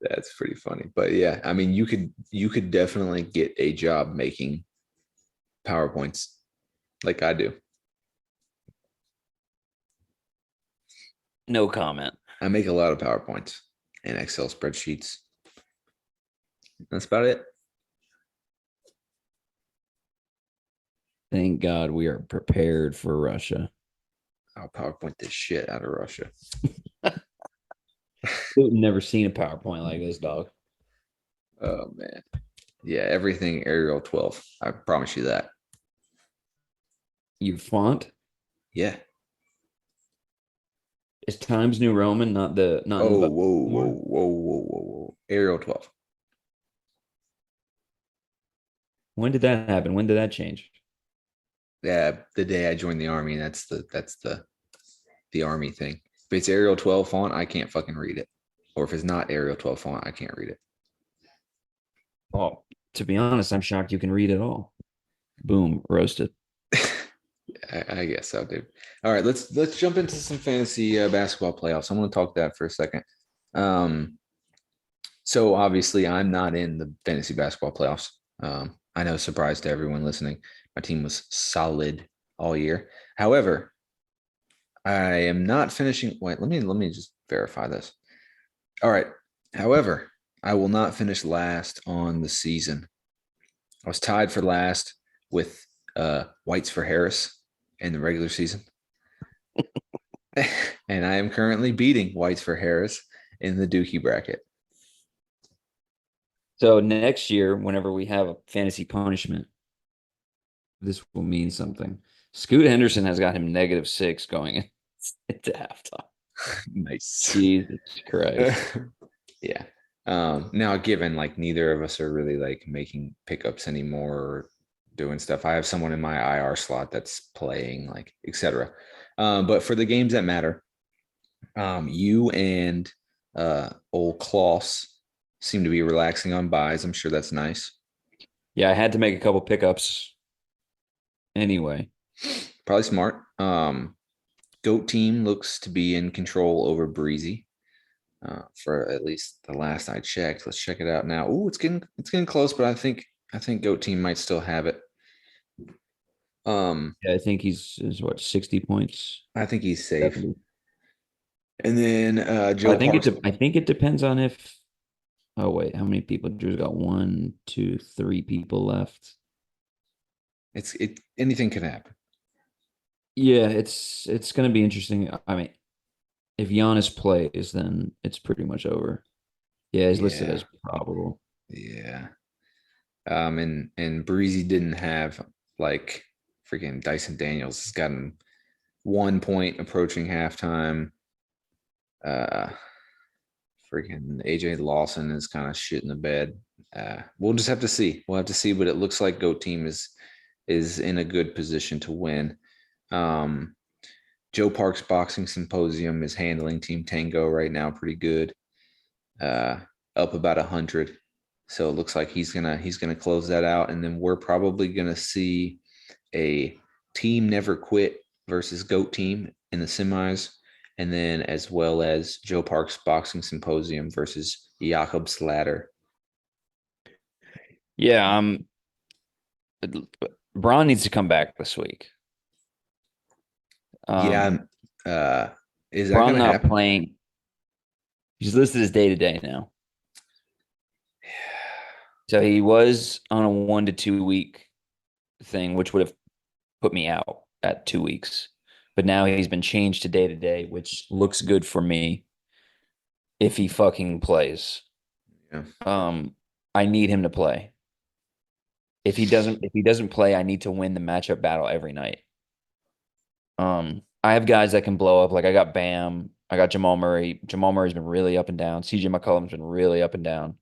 That's pretty funny. But yeah, I mean, you could definitely get a job making PowerPoints like I do. No comment. I make a lot of PowerPoints and Excel spreadsheets. That's about it. Thank God we are prepared for Russia. I'll PowerPoint this shit out of Russia. I've never seen a PowerPoint like this, dog. Oh man. Yeah, everything Arial 12. I promise you that. You font? Yeah. Is Times New Roman not in Oh, vogue whoa, whoa, anymore? whoa, whoa, whoa, whoa. Arial 12. When did that happen? When did that change? Yeah, the day I joined the army, that's the army thing. If it's Arial 12 font, I can't fucking read it. Or if it's not Arial 12 font, I can't read it. Oh, to be honest, I'm shocked you can read it all. Boom, roasted. I guess so, dude. All right, let's jump into some fantasy basketball playoffs. I want to talk that for a second. Um, so obviously, I'm not in the fantasy basketball playoffs. I know, surprise to everyone listening, my team was solid all year. However, I am not finishing. Wait, let me just verify this. All right. However, I will not finish last on the season. I was tied for last with Whites for Harris in the regular season. And I am currently beating Whites for Harris in the Dookie bracket. So next year, whenever we have a fantasy punishment, this will mean something. Scoot Henderson has got him -6 going into halftime. Nice. Jesus Christ. Yeah. Now, given like neither of us are really like making pickups anymore or doing stuff, I have someone in my IR slot that's playing, like, etc. But for the games that matter, you and old Kloss seem to be relaxing on buys. I'm sure that's nice. Yeah, I had to make a couple pickups anyway. Probably smart. Goat team looks to be in control over Breezy. For at least the last I checked. Let's check it out now. Oh, it's getting close, but I think Goat Team might still have it. Yeah, I think he's what, 60 points? I think he's safe. 70. And then I Joe think Parks. I think it depends on if oh wait, how many people? Drew's got one, two, three people left. Anything can happen. Yeah, it's gonna be interesting. I mean, if Giannis plays, then it's pretty much over. Yeah, he's listed Yeah, as probable. yeah. And Breezy didn't have like freaking Dyson Daniels has gotten 1 point approaching halftime. Uh, Freaking AJ Lawson is kind of shit in the bed. We'll just have to see. We'll have to see, but it looks like Goat Team is in a good position to win. Um, Joe Park's Boxing Symposium is handling Team Tango right now pretty good, uh, up about 100. So it looks like he's gonna close that out, and then we're probably gonna see a Team Never Quit versus Goat Team in the semis, and then as well as Joe Park's Boxing Symposium versus Jakob's Ladder. Yeah, Braun needs to come back this week. Yeah, uh, is that Braun gonna not happen? playing. He's listed as day-to-day now. So he was on a 1 to 2 week thing, which would have put me out at 2 weeks. But now he's been changed to day-to-day, which looks good for me if he fucking plays. Yeah. I need him to play. If he doesn't play, I need to win the matchup battle every night. I have guys that can blow up. Like I got Bam, I got Jamal Murray. Jamal Murray's been really up and down. CJ McCollum's been really up and down.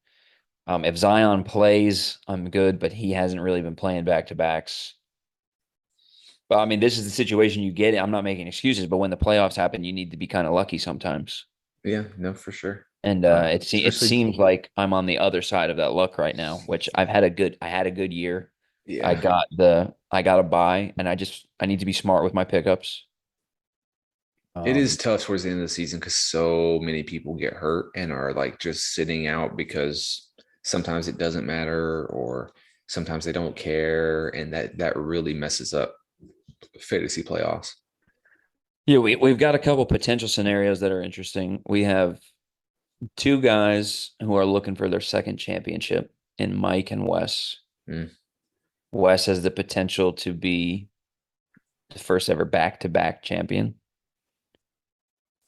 If Zion plays, I'm good, but he hasn't really been playing back to backs. But I mean, this is the situation you get. I'm not making excuses, but when the playoffs happen, you need to be kind of lucky sometimes. Yeah, no, for sure. And it Especially, seems like I'm on the other side of that luck right now, which I had a good year. yeah. I got a buy, and I need to be smart with my pickups. It is Um, tough towards the end of the season because so many people get hurt and are like just sitting out because sometimes it doesn't matter or sometimes they don't care, and that really messes up fantasy playoffs. yeah, we've got a couple potential scenarios that are interesting. We have two guys who are looking for their second championship in Mike and Wes. Mm. Wes has the potential to be the first ever back-to-back champion.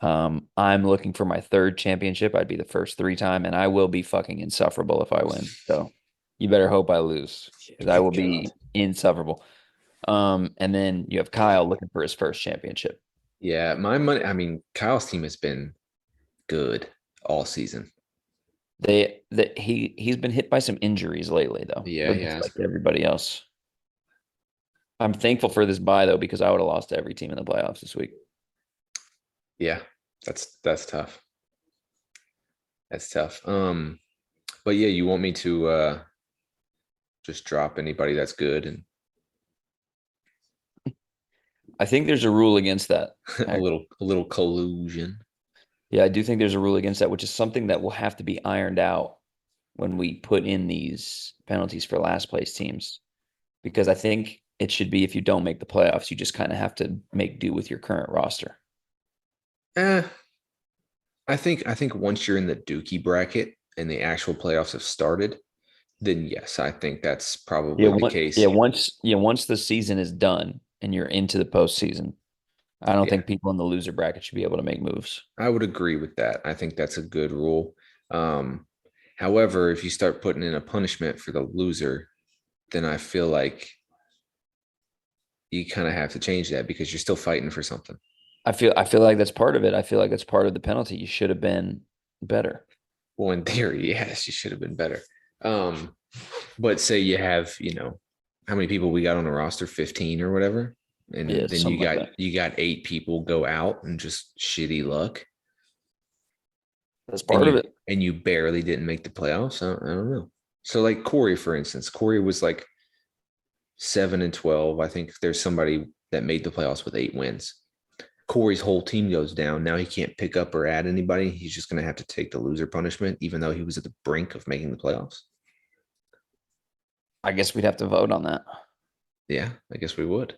I'm looking for my third championship. I'd be the first 3 time, and I will be fucking insufferable if I win. So you better hope I lose because I will be insufferable. And then you have Kyle looking for his first championship. Yeah, my money. I mean, Kyle's team has been good all season. He's been hit by some injuries lately though, Yeah, but he just has. like everybody else. I'm thankful for this bye though, because I would have lost to every team in the playoffs this week. Yeah, that's tough. That's tough. But yeah, you want me to just drop anybody that's good and I think there's a rule against that. a little collusion. Yeah, I do think there's a rule against that, which is something that will have to be ironed out when we put in these penalties for last place teams. Because I think it should be if you don't make the playoffs, you just kind of have to make do with your current roster. Eh, I think once you're in the Dookie bracket and the actual playoffs have started, then yes, I think that's Yeah, probably the case. once the season is done and you're into the postseason, I don't Yeah, think people in the loser bracket should be able to make moves. I would agree with that. I think that's a good rule. Um, However, if you start putting in a punishment for the loser, then I feel like you kind of have to change that because you're still fighting for something. I feel like that's part of it. I feel like that's part of the penalty. You should have been better. Well, in theory, yes, you should have been better. Um, but say you have, how many people we got on the roster, 15 or whatever, Yeah, and then you something like got that. you got 8 people go out and just shitty luck, That's and part of it. you barely didn't make the playoffs. I don't know. So like Corey, for instance, Corey was like 7-12. I think there's somebody that made the playoffs with 8 wins. Corey's whole team goes down. Now he can't pick up or add anybody. He's just going to have to take the loser punishment, even though he was at the brink of making the playoffs. I guess we'd have to vote on that. Yeah, I guess we would.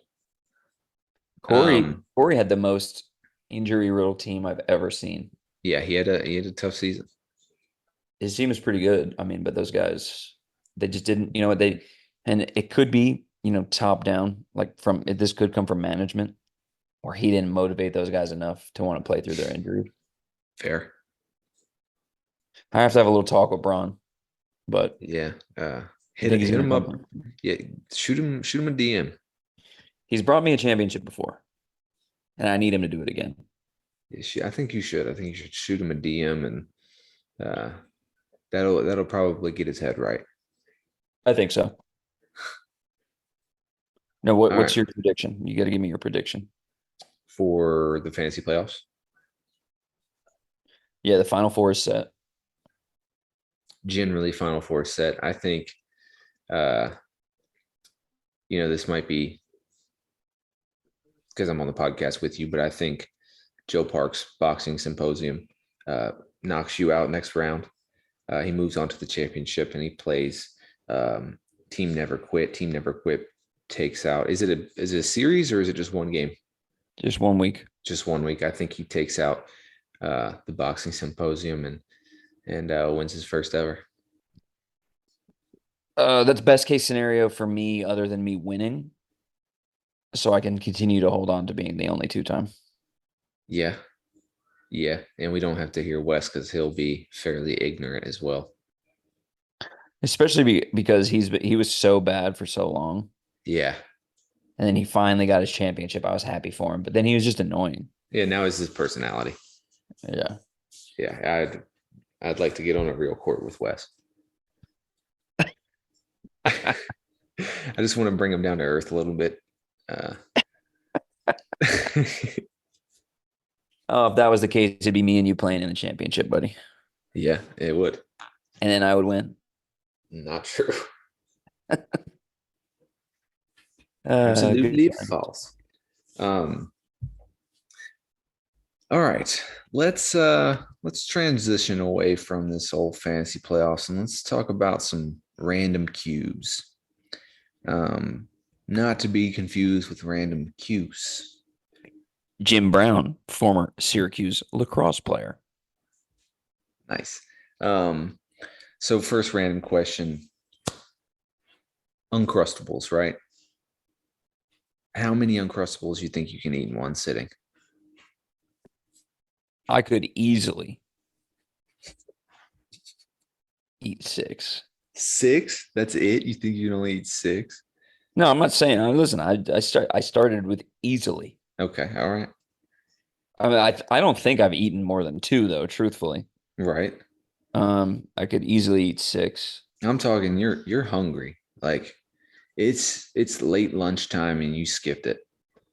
Corey Um, Corey had the most injury riddled team I've ever seen. yeah, he had a tough season. His team is pretty good. I mean, but those guys, they just didn't, you know what they, and it could be, top down, like this could come from management, or he didn't motivate those guys enough to want to play through their injury. Fair. I have to have a little talk with Braun, but Yeah. I Hit think he's hit going to him come up. from. Yeah, shoot him a DM. He's brought me a championship before, and I need him to do it again. I think you should. I think you should shoot him a DM, and uh, that'll probably get his head right. I think so. No, All what's right, your prediction? You got to give me your prediction. for the fantasy playoffs. Yeah, the final four is set. Generally, Final Four set. I think uh, this might be because I'm on the podcast with you, but I think Joe Park's boxing symposium uh, knocks you out next round. He moves on to the championship and he plays Team Never Quit. Team Never Quit takes out. Is it a series or is it just one game? Just 1 week. Just 1 week. I think he takes out the boxing symposium and wins his first ever. That's best case scenario for me, other than me winning, so I can continue to hold on to being the only two-time. Yeah, yeah, and we don't have to hear Wes because he'll be fairly ignorant as well. Especially because he was so bad for so long, Yeah, and then he finally got his championship. I was happy for him, but then he was just annoying. yeah. Now it's his personality. Yeah. Yeah, I'd like to get on a real court with Wes. I just want to bring him down to earth a little bit. Uh, Oh, if that was the case, it'd be me and you playing in the championship, buddy, yeah, it would. and then I would win. Not true. Good Absolutely time. false. Um, all right. Let's transition away from this old fantasy playoffs and let's talk about some random cues. Um, Not to be confused with random cues. Jim Brown, former Syracuse lacrosse player. Nice. So first random question. Uncrustables, right? How many Uncrustables you think you can eat in one sitting? I could easily eat 6. 6? That's it? You think you can only eat 6? No, I'm not saying. Listen, I started with easily. Okay, all right. I mean, I don't think I've eaten more than 2 though, truthfully. Right. I could easily eat 6. I'm talking you're hungry. Like it's late lunchtime and you skipped it.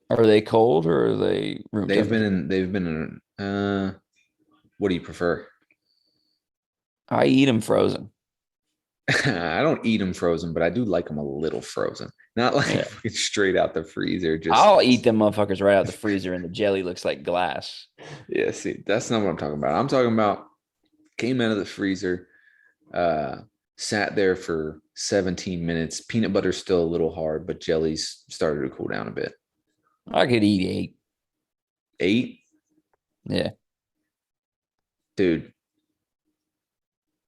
Are they cold or are they room temperature? They've been in what do you prefer? I eat them frozen. I don't eat them frozen, but I do like them a little frozen. Not like Yeah. fucking straight out the freezer. Just I'll eat them motherfuckers right out the freezer and the jelly looks like glass. yeah, see, that's not what I'm talking about. I'm talking about came out of the freezer, uh, sat there for 17 minutes. Peanut butter's still a little hard, but jelly's started to cool down a bit. I could eat 8. 8, Yeah. dude.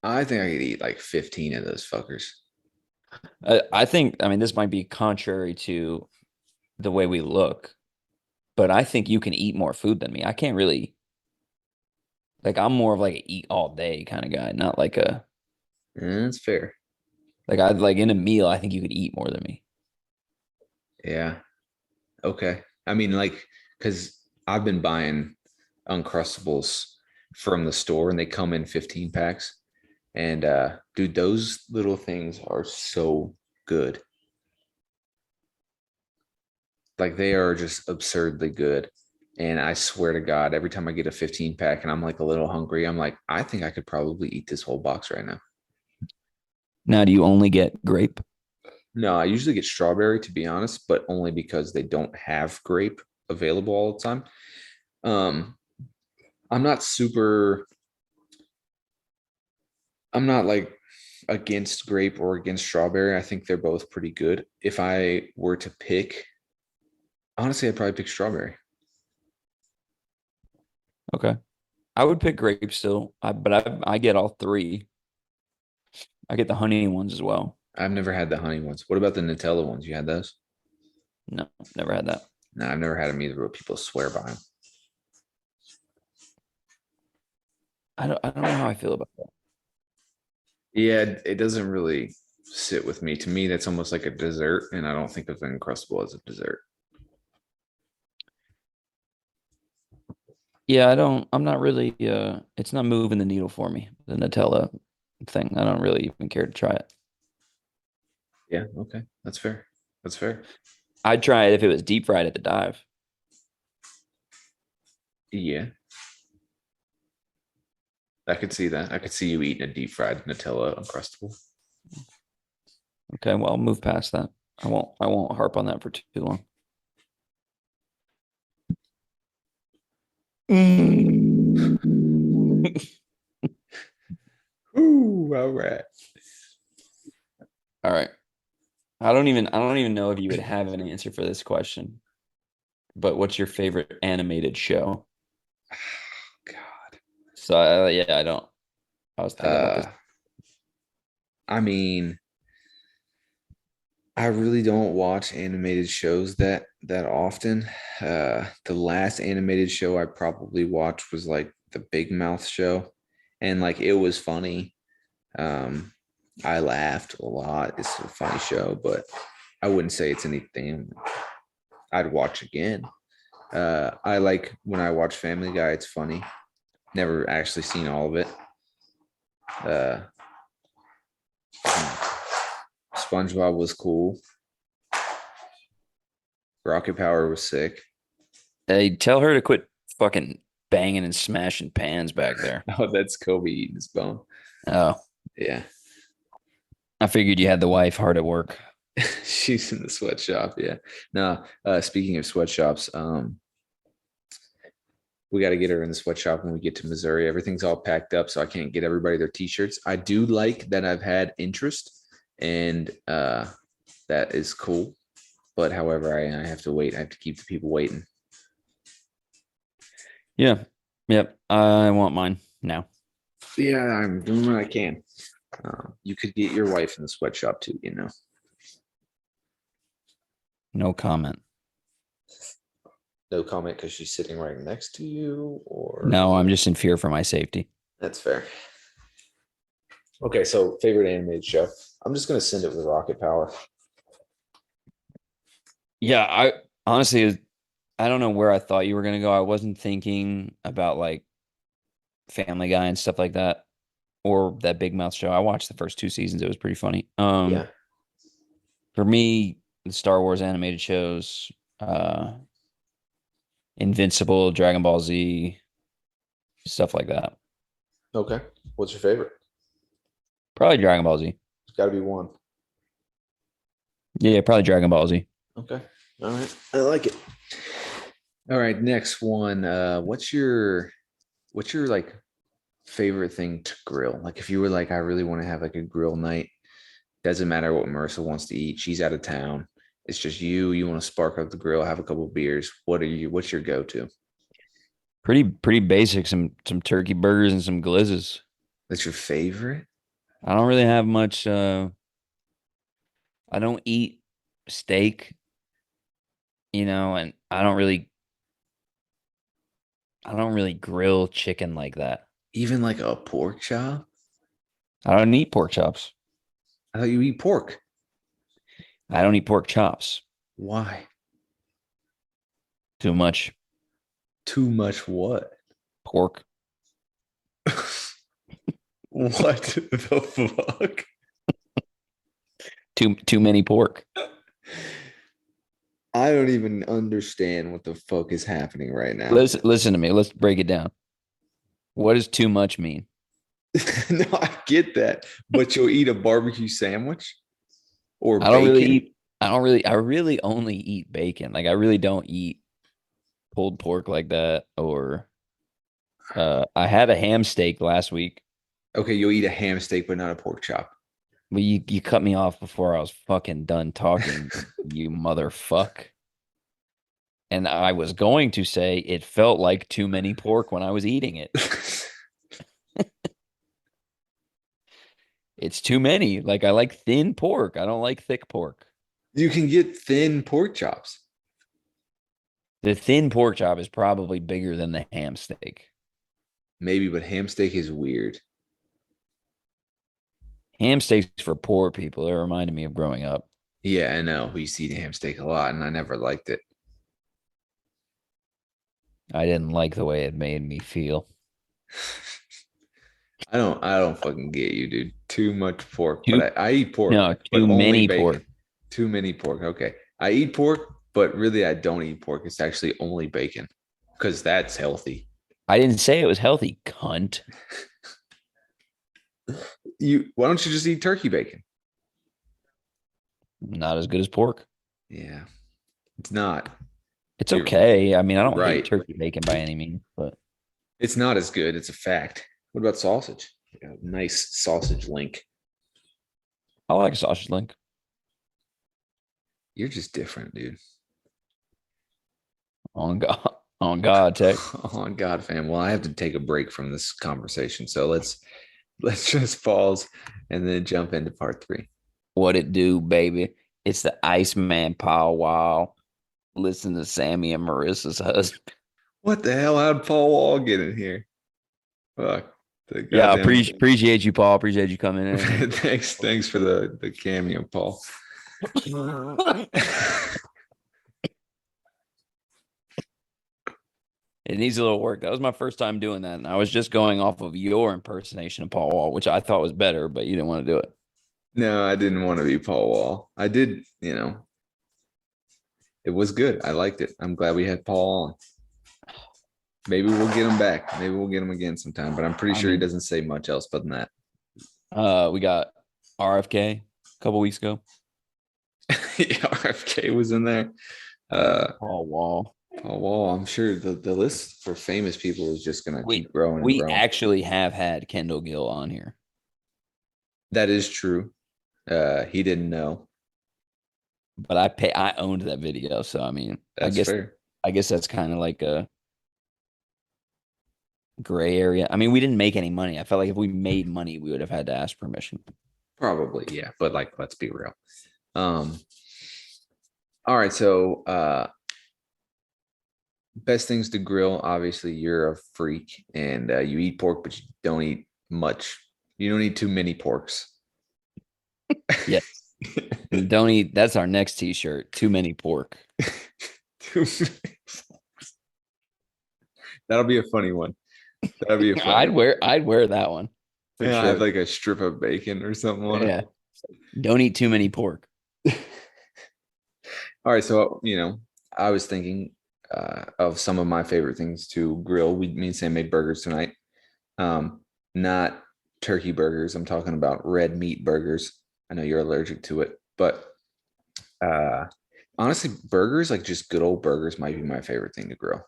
I think I could eat like 15 of those fuckers. I think, I mean, this might be contrary to the way we look, but I think you can eat more food than me. I can't really, like, I'm more of like a eat all day kind of guy, not like That's fair. like in a meal, I think you could eat more than me. Yeah. Okay. I mean, like, because I've been buying Uncrustables from the store and they come in 15 packs. And dude, those little things are so good. Like they are just absurdly good. And I swear to God, every time I get a 15 pack and I'm like a little hungry, I'm like, I think I could probably eat this whole box right now. Now, do you only get grape? No, I usually get strawberry to be honest, but only because they don't have grape available all the time. Um, I'm not super, I'm not like against grape or against strawberry. I think they're both pretty good. If I were to pick, honestly, I'd probably pick strawberry. Okay. I would pick grape still, but I get all 3. I get the honey ones as well. I've never had the honey ones. What about the Nutella ones? You had those? No, never had that. No, I've never had them either, but people swear by them. I don't know how I feel about that. Yeah, it doesn't really sit with me. To me, that's almost like a dessert, and I don't think of Uncrustable as a dessert. Yeah, I'm not really it's not moving the needle for me, the Nutella thing. I don't really even care to try it. Yeah, okay. That's fair. That's fair. I'd try it if it was deep fried at the dive. Yeah. I could see that. I could see you eating a deep fried Nutella Uncrustable. Okay, well, I'll move past that. I won't harp on that for too long. Ooh, all right. All right. I don't even know if you would have an answer for this question. But what's your favorite animated show? God. So yeah, I don't. I was thinking about this. I mean, I really don't watch animated shows that often. The last animated show I probably watched was like the Big Mouth show, and like it was funny. I laughed a lot. It's a funny show, but I wouldn't say it's anything I'd watch again. I like when I watch Family Guy. It's funny. Never actually seen all of it. Uh, SpongeBob was cool. Rocket Power was sick. Hey, tell her to quit fucking banging and smashing pans back there. Oh, that's Kobe eating his bone. Oh, Yeah. I figured you had the wife hard at work. She's in the sweatshop. Yeah. No, speaking of sweatshops, we got to get her in the sweatshop when we get to Missouri. Everything's all packed up, so I can't get everybody their t-shirts. I do like that I've had interest, and that is cool. But however, I have to wait. I have to keep the people waiting. Yeah. Yep. I want mine now. Yeah, I'm doing what I can. You could get your wife in the sweatshop too, you know. No comment. No comment because she's sitting right next to you, or No, I'm just in fear for my safety. that's fair. Okay, so favorite animated show. I'm just gonna send it with Rocket Power. Yeah, I honestly I don't know where I thought you were gonna go. I wasn't thinking about like Family Guy and stuff like that, or that Big Mouth show. I watched the first 2 seasons. It was pretty funny. Yeah. For me, the Star Wars animated shows, uh, Invincible, Dragon Ball Z, stuff like that. Okay. What's your favorite? Probably Dragon Ball Z. It's got to be one. Yeah, probably Dragon Ball Z. Okay. All right. I like it. All right, next one. What's your like favorite thing to grill? Like if you were like, I really want to have like a grill night. Doesn't matter what Marissa wants to eat. She's out of town. It's just you. You want to spark up the grill, have a couple of beers. What's your go-to? Pretty basic. Some turkey burgers and some glizzes. That's your favorite? I don't really have much. I don't eat steak, and I don't really grill chicken like that. Even like a pork chop? I don't eat pork chops. I thought you eat pork. I don't eat pork chops. Why? Too much Too much what? pork. What the fuck? Too many pork. I don't even understand what the fuck is happening right now. Listen to me. Let's break it down. What does too much mean? No, I get that, but you'll eat a barbecue sandwich or I don't really bacon? eat. I really only eat bacon. Like I really don't eat pulled pork like that. Or I had a ham steak last week, Okay, you'll eat a ham steak, but not a pork chop. but you cut me off before I was fucking done talking, you motherfuck. And I was going to say it felt like too many pork when I was eating it. It's too many. Like I like thin pork. I don't like thick pork. You can get thin pork chops. The thin pork chop is probably bigger than the ham steak. Maybe, but ham steak is weird. Ham steaks for poor people. It reminded me of growing up. Yeah, I know. We used to eat ham steak a lot, and I never liked it. I didn't like the way it made me feel. I don't fucking get you, dude. Too much pork, Too but I eat pork, no, but too only many bacon. pork. Too many pork. Okay. I eat pork, but really I don't eat pork. It's actually only bacon because that's healthy. I didn't say it was healthy, cunt. Why don't you just eat turkey bacon? Not as good as pork. Yeah. It's not. It's You're okay. I mean, I don't hate right. turkey bacon by any means, but It's not as good. It's a fact. What about sausage? Yeah, nice sausage link. I like a sausage link. You're just different, dude. On God, Tech. Oh God, fam. Well, I have to take a break from this conversation. So let's just pause and then jump into part 3. What it do, baby? It's the Iceman Paul Wall. Listen to Sammy and Marissa's husband. What the hell? How'd Paul Wall get in here? Fuck. Yeah, appreciate you, Paul. Appreciate you coming in. Thanks for the cameo, Paul. It needs a little work. That was my first time doing that. And I was just going off of your impersonation of Paul Wall, which I thought was better, but you didn't want to do it. No, I didn't want to be Paul Wall. I did, it was good. I liked it. I'm glad we had Paul on. Maybe we'll get him back. Maybe we'll get him again sometime, but I'm pretty sure he doesn't say much else but than that. We got RFK a couple weeks ago. Yeah, RFK was in there. Paul Wall. Paul Wall. I'm sure the list for famous people is just gonna keep growing. We growing. actually have had Kendall Gill on here. That is true. He didn't know. But I owned that video, so I mean, That's fair. I guess that's kind of like a gray area. I mean, we didn't make any money. I felt like if we made money, we would have had to ask permission. Probably, yeah. But let's be real. All right. So best things to grill. Obviously, you're a freak and you eat pork, but you don't eat much. You don't eat too many porks. Yes. Don't eat. That's our next T-shirt. Too many pork. Too many That'll be a funny one. That'll be a funny. I'd wear that one for Yeah, I sure. have like a strip of bacon or something on Yeah. Don't eat too many pork. it. All right, so I was thinking of some of my favorite things to grill. Me and Sam made burgers tonight. Not turkey burgers. I'm talking about red meat burgers. I know you're allergic to it, but honestly, burgers, like just good old burgers, might be my favorite thing to grill.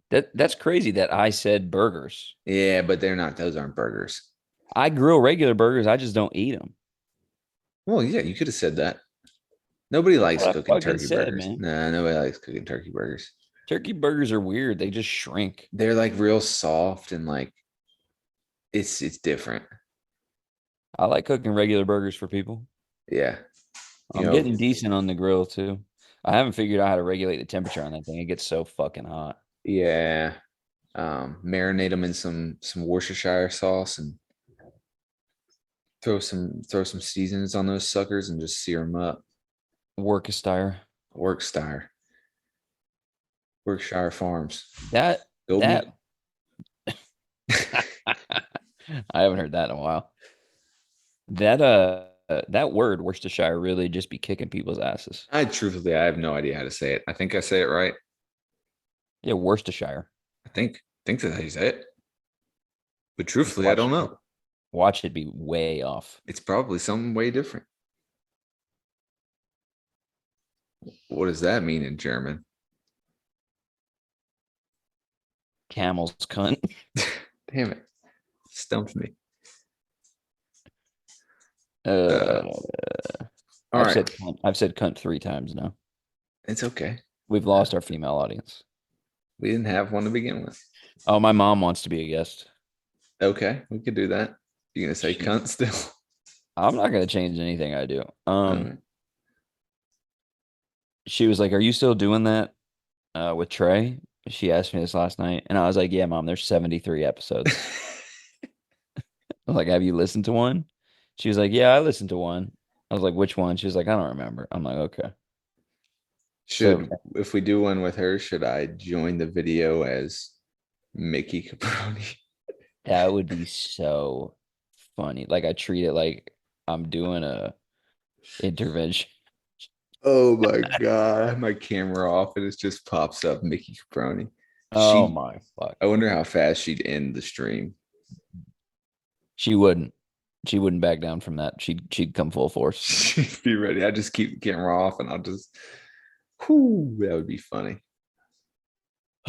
That's crazy that I said burgers. Yeah, but they're not. Those aren't burgers. I grill regular burgers. I just don't eat them. Well, yeah, you could have said that. Nobody likes What I cooking fucking turkey said, burgers. man. Nah, nobody likes cooking turkey burgers. Turkey burgers are weird. They just shrink. They're like real soft and like it's different. I like cooking regular burgers for people. Yeah. I'm getting decent on the grill too. I haven't figured out how to regulate the temperature on that thing. It gets so fucking hot. Yeah. Marinate them in some Worcestershire sauce and throw some seasonings on those suckers and just sear them up. Worcestershire. Workshire Farms. That Go that me. I haven't heard that in a while. That word Worcestershire really just be kicking people's asses. I have no idea how to say it. I think I say it right. Yeah, Worcestershire. I think that's how you say it. But truthfully, I don't know. Watch it be way off. It's probably something way different. What does that mean in German? Camel's cunt. Damn it. Stumped me. All right. I've said cunt 3 times now. It's okay. We've lost our female audience. We didn't have one to begin with. Oh, my mom wants to be a guest. Okay, we could do that. You gonna say cunt still? I'm not gonna change anything I do. She was like, "Are you still doing that with Trey?" She asked me this last night, and I was like, "Yeah, Mom. There's 73 episodes." I was like, "Have you listened to one?" She was like, "Yeah, I listened to one." I was like, "Which one?" She was like, "I don't remember." I'm like, "Okay." If we do one with her, should I join the video as Mickey Caproni? That would be so funny. Like I treat it like I'm doing a intervention. Oh my god, I have my camera off and it just pops up Mickey Caproni. Oh my fuck. I wonder how fast she'd end the stream. She wouldn't. She wouldn't back down from that. She'd come full force. She'd be ready. I just keep the camera off and I'll just whoo, that would be funny.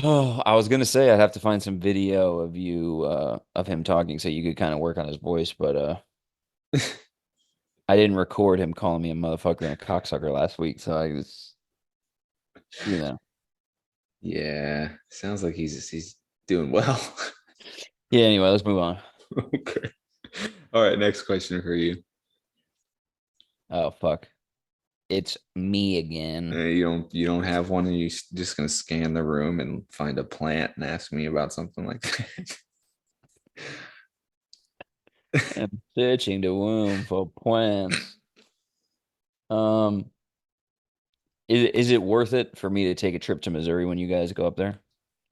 Oh, I was gonna say I'd have to find some video of you of him talking so you could kind of work on his voice, but I didn't record him calling me a motherfucker and a cocksucker last week, so I was, Yeah, sounds like he's doing well. Yeah, anyway, let's move on. Okay. All right, next question for you. Oh fuck. It's me again. You don't have one and you just gonna scan the room and find a plant and ask me about something like that. I'm searching the womb for plants. Is it worth it for me to take a trip to Missouri when you guys go up there?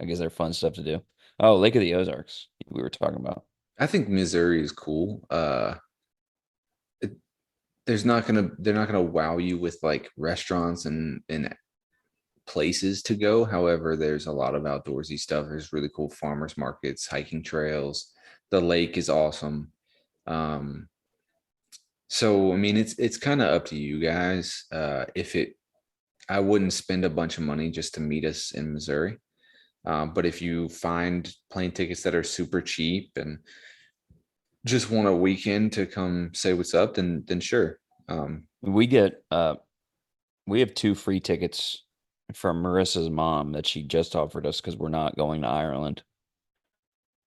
I guess they're fun stuff to do. Oh, Lake of the Ozarks we were talking about. I think Missouri is cool. They're not gonna wow you with like restaurants and places to go. However, there's a lot of outdoorsy stuff. There's really cool farmers markets, hiking trails. The lake is awesome. So I mean, it's kind of up to you guys. I wouldn't spend a bunch of money just to meet us in Missouri. But if you find plane tickets that are super cheap and just want a weekend to come say what's up, then sure. We have 2 free tickets from Marissa's mom that she just offered us because we're not going to Ireland.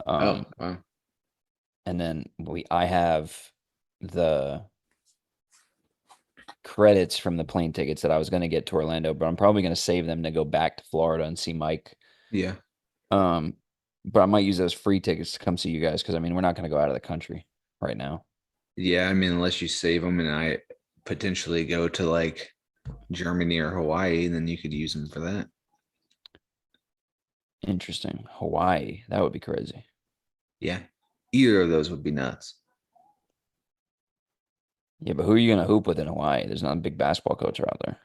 Oh, wow. And then I have the credits from the plane tickets that I was going to get to Orlando, but I'm probably going to save them to go back to Florida and see Mike. Yeah. But I might use those free tickets to come see you guys because I mean we're not going to go out of the country right now. Yeah, I mean, unless you save them and I potentially go to like Germany or Hawaii, then you could use them for that. Interesting. Hawaii. That would be crazy. Yeah. Either of those would be nuts. Yeah, but who are you gonna hoop with in Hawaii? There's not a big basketball coach out there.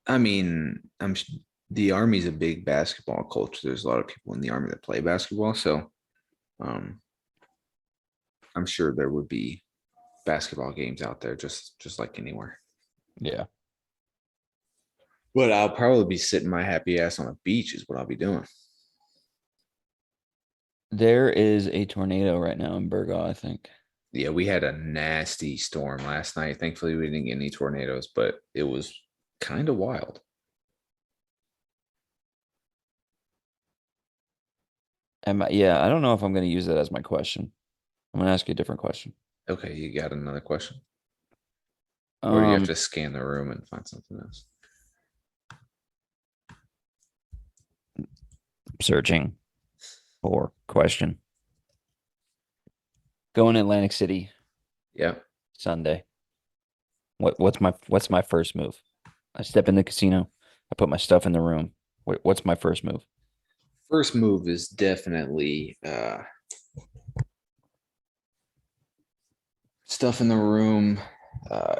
I mean, the Army's a big basketball culture. There's a lot of people in the Army that play basketball. So um, I'm sure there would be basketball games out there just like anywhere. Yeah. But I'll probably be sitting my happy ass on a beach is what I'll be doing. There is a tornado right now in Burgaw, I think. Yeah, we had a nasty storm last night. Thankfully, we didn't get any tornadoes, but it was kind of wild. Yeah, I don't know if I'm gonna use that as my question. I'm gonna ask you a different question. Okay, you got another question? Or do you have to scan the room and find something else? Searching for question. Going to Atlantic City Yeah. Sunday. What's my first move? I step in the casino. I put my stuff in the room. What's my first move? First move is definitely stuff in the room,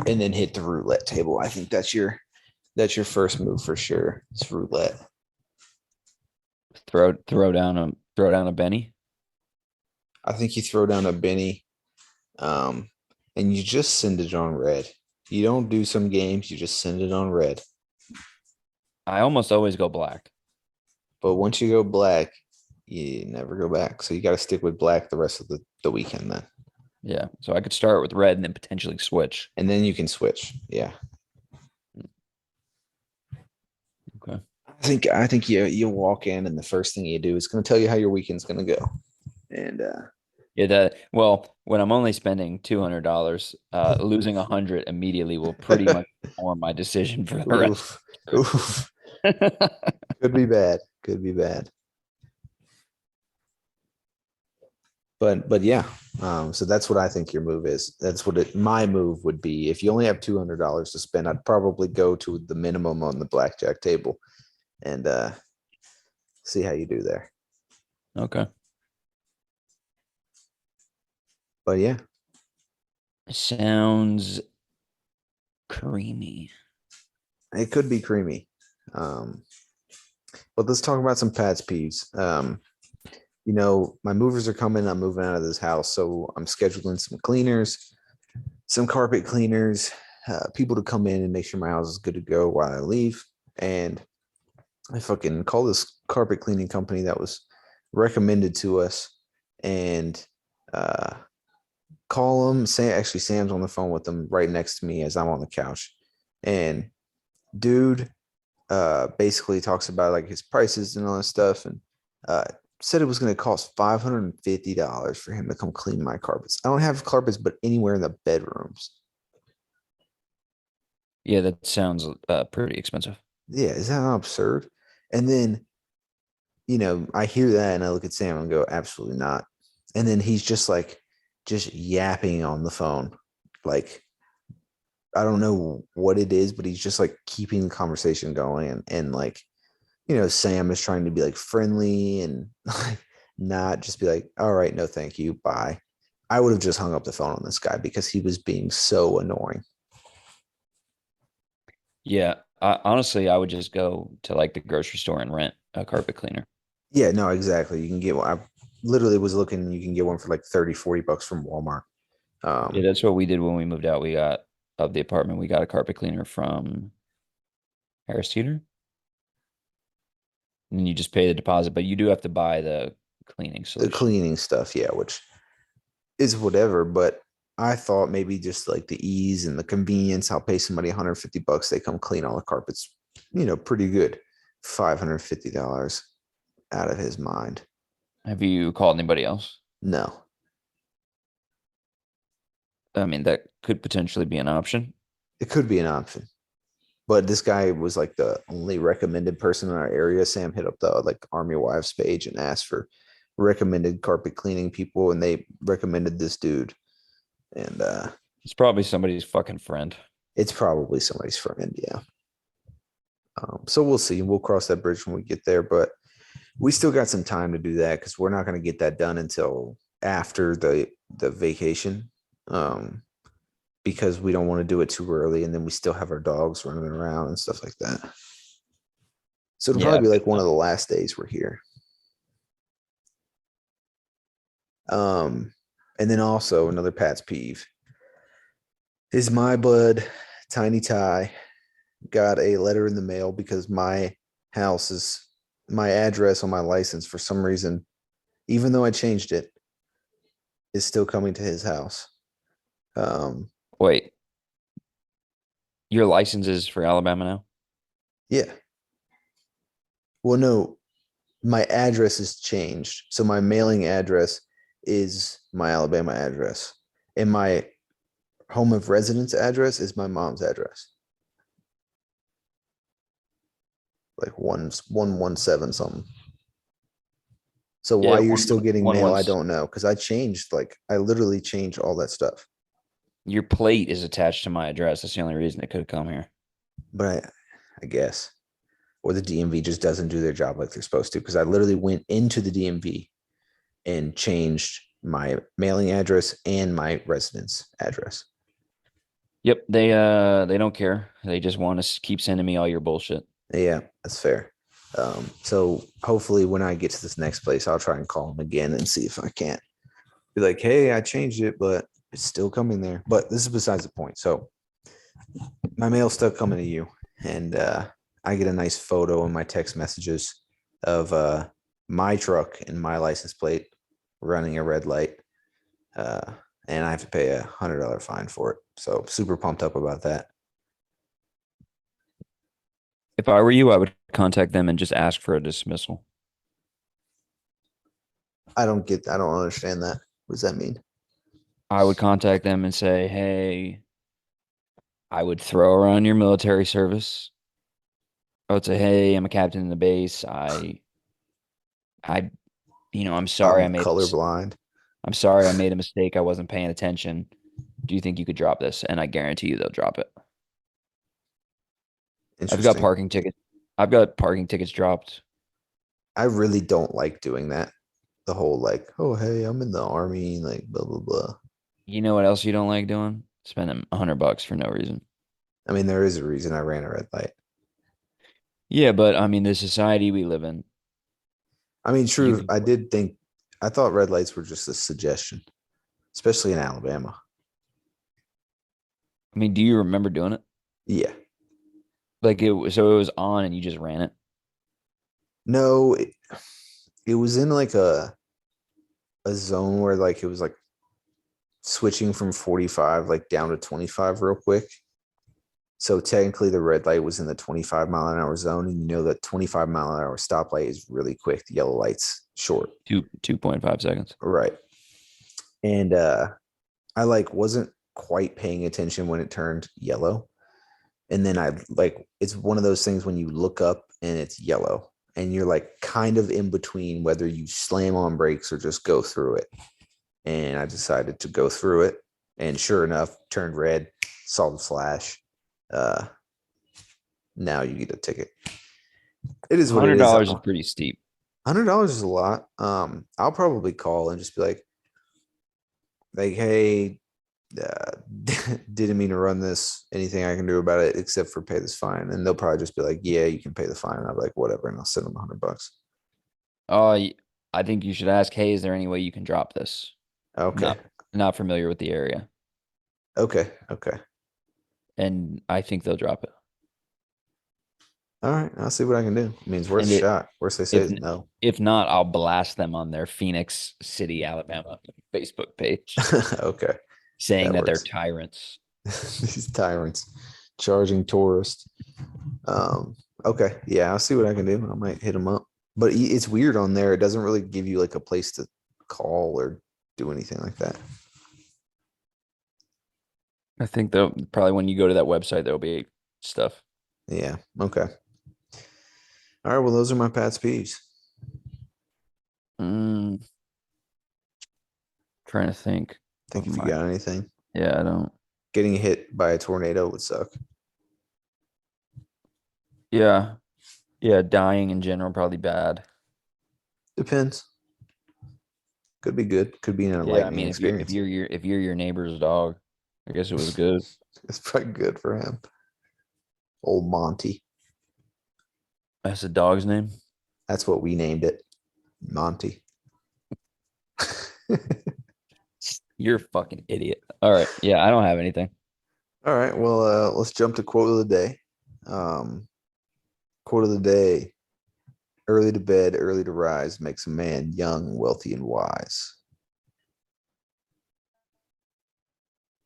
and then hit the roulette table. I think that's your first move for sure. It's roulette. Throw down a Benny. I think you throw down a Benny, and you just send it on red. You don't do some games. You just send it on red. I almost always go black. But once you go black, you never go back. So you got to stick with black the rest of the weekend then. Yeah. So I could start with red and then potentially switch. And then you can switch. Yeah. Okay. I think you walk in and the first thing you do is going to tell you how your weekend's going to go. And yeah, when I'm only spending $200, losing 100 immediately will pretty much form my decision for the rest. Oof. Could be bad. Could be bad. But yeah, so that's what I think your move is. That's what my move would be. If you only have $200 to spend, I'd probably go to the minimum on the blackjack table and see how you do there. Okay. But yeah, Sounds creamy. it could be creamy. But let's talk about some Pat's peeves. My movers are coming. I'm moving out of this house. So I'm scheduling some cleaners, some carpet cleaners, people to come in and make sure my house is good to go while I leave. And I fucking call this carpet cleaning company that was recommended to us and call them. Sam's on the phone with them right next to me as I'm on the couch. And dude basically talks about like his prices and all that stuff. And said it was going to cost $550 for him to come clean my carpets. I don't have carpets, but anywhere in the bedrooms. Yeah, that sounds pretty expensive. Yeah, is that not absurd? And then, I hear that and I look at Sam and go, absolutely not. And then he's just yapping on the phone. Like, I don't know what it is, but he's just like keeping the conversation going. And like, Sam is trying to be like friendly and not just be like, all right, no, thank you. Bye. I would have just hung up the phone on this guy because he was being so annoying. Yeah, honestly, I would just go to like the grocery store and rent a carpet cleaner. Yeah, no, exactly. You can get one. I literally was looking, you can get one for like 30, $40 from Walmart. Yeah, that's what we did when we moved out. We got of the apartment. We got a carpet cleaner from Harris Teeter. And you just pay the deposit, but you do have to buy the cleaning solution. The cleaning stuff, yeah, which is whatever. But I thought maybe just like the ease and the convenience. I'll pay somebody $150. They come clean all the carpets, pretty good. $550 out of his mind. Have you called anybody else? No. I mean, that could potentially be an option. It could be an option. But this guy was like the only recommended person in our area. Sam hit up the like Army Wives page and asked for recommended carpet cleaning people, and they recommended this dude. And it's probably somebody's fucking friend. It's probably somebody's friend, yeah. So we'll see. We'll cross that bridge when we get there, but we still got some time to do that because we're not going to get that done until after the vacation. Because we don't want to do it too early, and then we still have our dogs running around and stuff like that. So it'll Yeah, probably be like one of the last days we're here. And then also another Pat's peeve is my bud, Tiny Ty, got a letter in the mail because my house is my address on my license for some reason, even though I changed it, is still coming to his house. Wait, your license is for Alabama now? Yeah. Well, no, my address has changed. So my mailing address is my Alabama address. And my home of residence address is my mom's address. Like 117 something. So why Yeah, you're still getting one mail, I one's don't know. Because I literally changed all that stuff. your plate is attached to my address. That's the only reason it could come here. But I guess. Or the DMV just doesn't do their job like they're supposed to. Because I literally went into the DMV and changed my mailing address and my residence address. Yep, they don't care. They just want to keep sending me all your bullshit. Yeah, that's fair. So hopefully when I get to this next place, I'll try and call them again and see if I can't be like, hey, I changed it, but it's still coming there. But this is besides the point. So my mail's still coming to you. And I get a nice photo in my text messages of my truck and my license plate running a red light. And I have to pay $100 fine for it. So super pumped up about that. If I were you, I would contact them and just ask for a dismissal. I don't understand that. What does that mean? I would contact them and say, "Hey, I would throw around your military service. I would say, "Hey, I'm a captain in the base. I, I'm sorry I I'm made colorblind. I'm sorry I made a mistake. I wasn't paying attention. Do you think you could drop this?" And I guarantee you they'll drop it. I've got Interesting. parking tickets. I've got parking tickets dropped. I really don't like doing that. The whole like, oh hey, I'm in the army, like blah blah blah. You know what else you don't like doing? Spending $100 for no reason. I mean, there is a reason I ran a red light. Yeah, but I mean, the society we live in, I mean, you true. can. I thought red lights were just a suggestion, especially in Alabama. I mean, do you remember doing it? Yeah. Like so it was on and you just ran it. No, it was in like a zone where like it was like switching from 45 like down to 25 real quick. So technically the red light was in the 25-mile-an-hour zone, and you know that 25-mile-an-hour stoplight is really quick. The yellow light's short. 2.5 seconds. Right. And I like wasn't quite paying attention when it turned yellow. And then I like it's one of those things when you look up and it's yellow and you're like kind of in between whether you slam on brakes or just go through it. And I decided to go through it. And sure enough, turned red, saw the flash. Now you get a ticket. It is what it is. $100 is pretty steep. $100 is a lot. I'll probably call and just be like, hey, didn't mean to run this. Anything I can do about it except for pay this fine? And they'll probably just be like, yeah, you can pay the fine. And I'll be like, whatever, and I'll send them $100. I think you should ask, hey, is there any way you can drop this? Okay. Not familiar with the area. Okay. And I think they'll drop it. All right. I'll see what I can do. I mean, it's worth And a shot. Worst they say if is no. if not, I'll blast them on their Phoenix City, Alabama Facebook page Okay. saying that they're works. tyrants. These tyrants charging tourists. Okay. Yeah, I'll see what I can do. I might hit them up. But it's weird on there. It doesn't really give you like a place to call or do anything like that. I think they'll probably when you go to that website, there'll be stuff. Yeah. Okay. All right. Well, those are my Pat's peeves. Trying to think. Think of if you my- got anything. Yeah, I don't. Getting hit by a tornado would suck. Yeah. Yeah. Dying in general, probably bad. Depends. Could be good. Could be an Yeah. I enlightening mean, experience. if you're your neighbor's dog, I guess it was good. It's probably good for him. Old Monty. That's the dog's name. That's what we named it. Monty. You're a fucking idiot. All right. Yeah, I don't have anything. All right. Well, let's jump to quote of the day. Quote of the day. Early to bed, early to rise makes a man young, wealthy, and wise.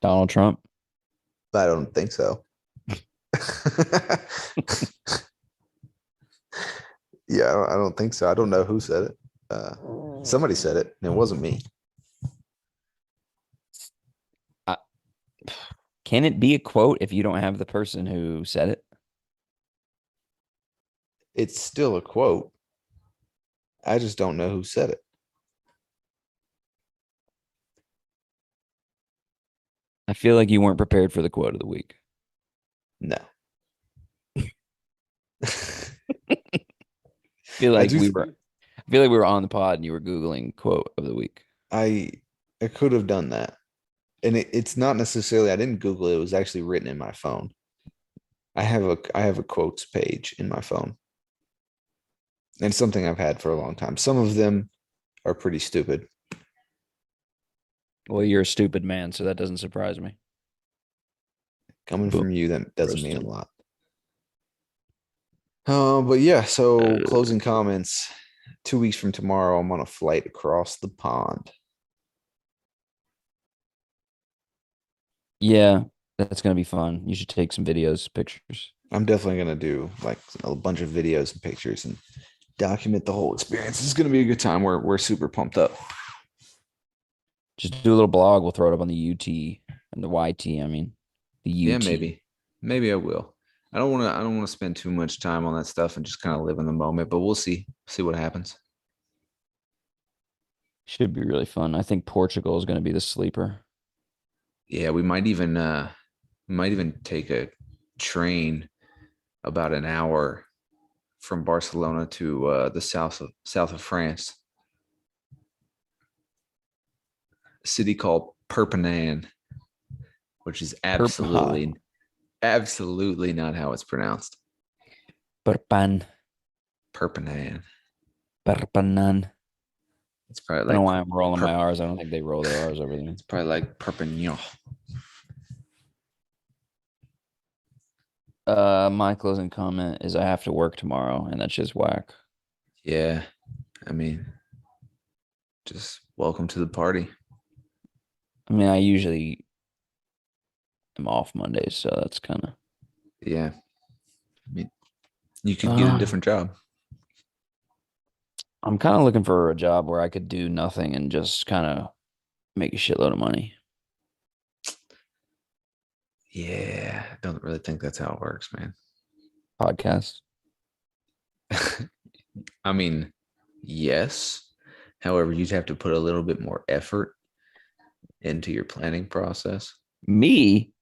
Donald Trump. I don't think so. Yeah, I don't think so. I don't know who said it. Somebody said it, and it wasn't me. Can it be a quote if you don't have the person who said it? It's still a quote. I just don't know who said it. I feel like you weren't prepared for the quote of the week. No. I feel like we were on the pod and you were Googling quote of the week. I could have done that. And it's not necessarily I didn't Google it, it was actually written in my phone. I have a quotes page in my phone. And it's something I've had for a long time. Some of them are pretty stupid. Well, you're a stupid man, so that doesn't surprise me. Coming Boom. from you, that doesn't mean a Roasted. lot. But yeah, so closing comments. 2 weeks from tomorrow, I'm on a flight across the pond. Yeah, that's gonna be fun. You should take some videos, pictures. I'm definitely gonna do like a bunch of videos and pictures and document the whole experience. It's gonna be a good time. We're super pumped up. Just do a little blog. We'll throw it up on the UT and the YT. I mean, the UT. Yeah, maybe I will. I don't want to spend too much time on that stuff and just kind of live in the moment, but we'll see what happens. Should be really fun. I think Portugal is going to be the sleeper. Yeah, we might even take a train about an hour from Barcelona to the south of France. A city called Perpignan, which is absolutely not how it's pronounced. Perpan. Perpignan. Perpignan. It's probably I don't know like why I'm rolling my R's. I don't think they roll their R's over there. it's probably like Perpignan. My closing comment is I have to work tomorrow, and that's just whack. Yeah, I mean, just welcome to the party. I mean, I usually am off Mondays, so that's kind of. Yeah, I mean, you could get a different job. I'm kind of looking for a job where I could do nothing and just kind of make a shitload of money. Yeah, I don't really think that's how it works, man. Podcast. I mean, yes. However, you'd have to put a little bit more effort into your planning process. Me?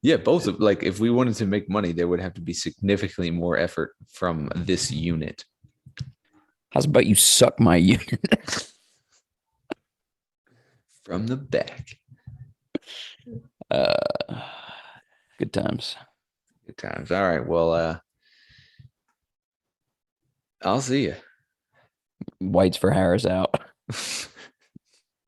Yeah, both of like if we wanted to make money, there would have to be significantly more effort from this unit. How's about you suck my unit? From the back. Good times. Good times. All right. Well, I'll see you. Whites for Harris out.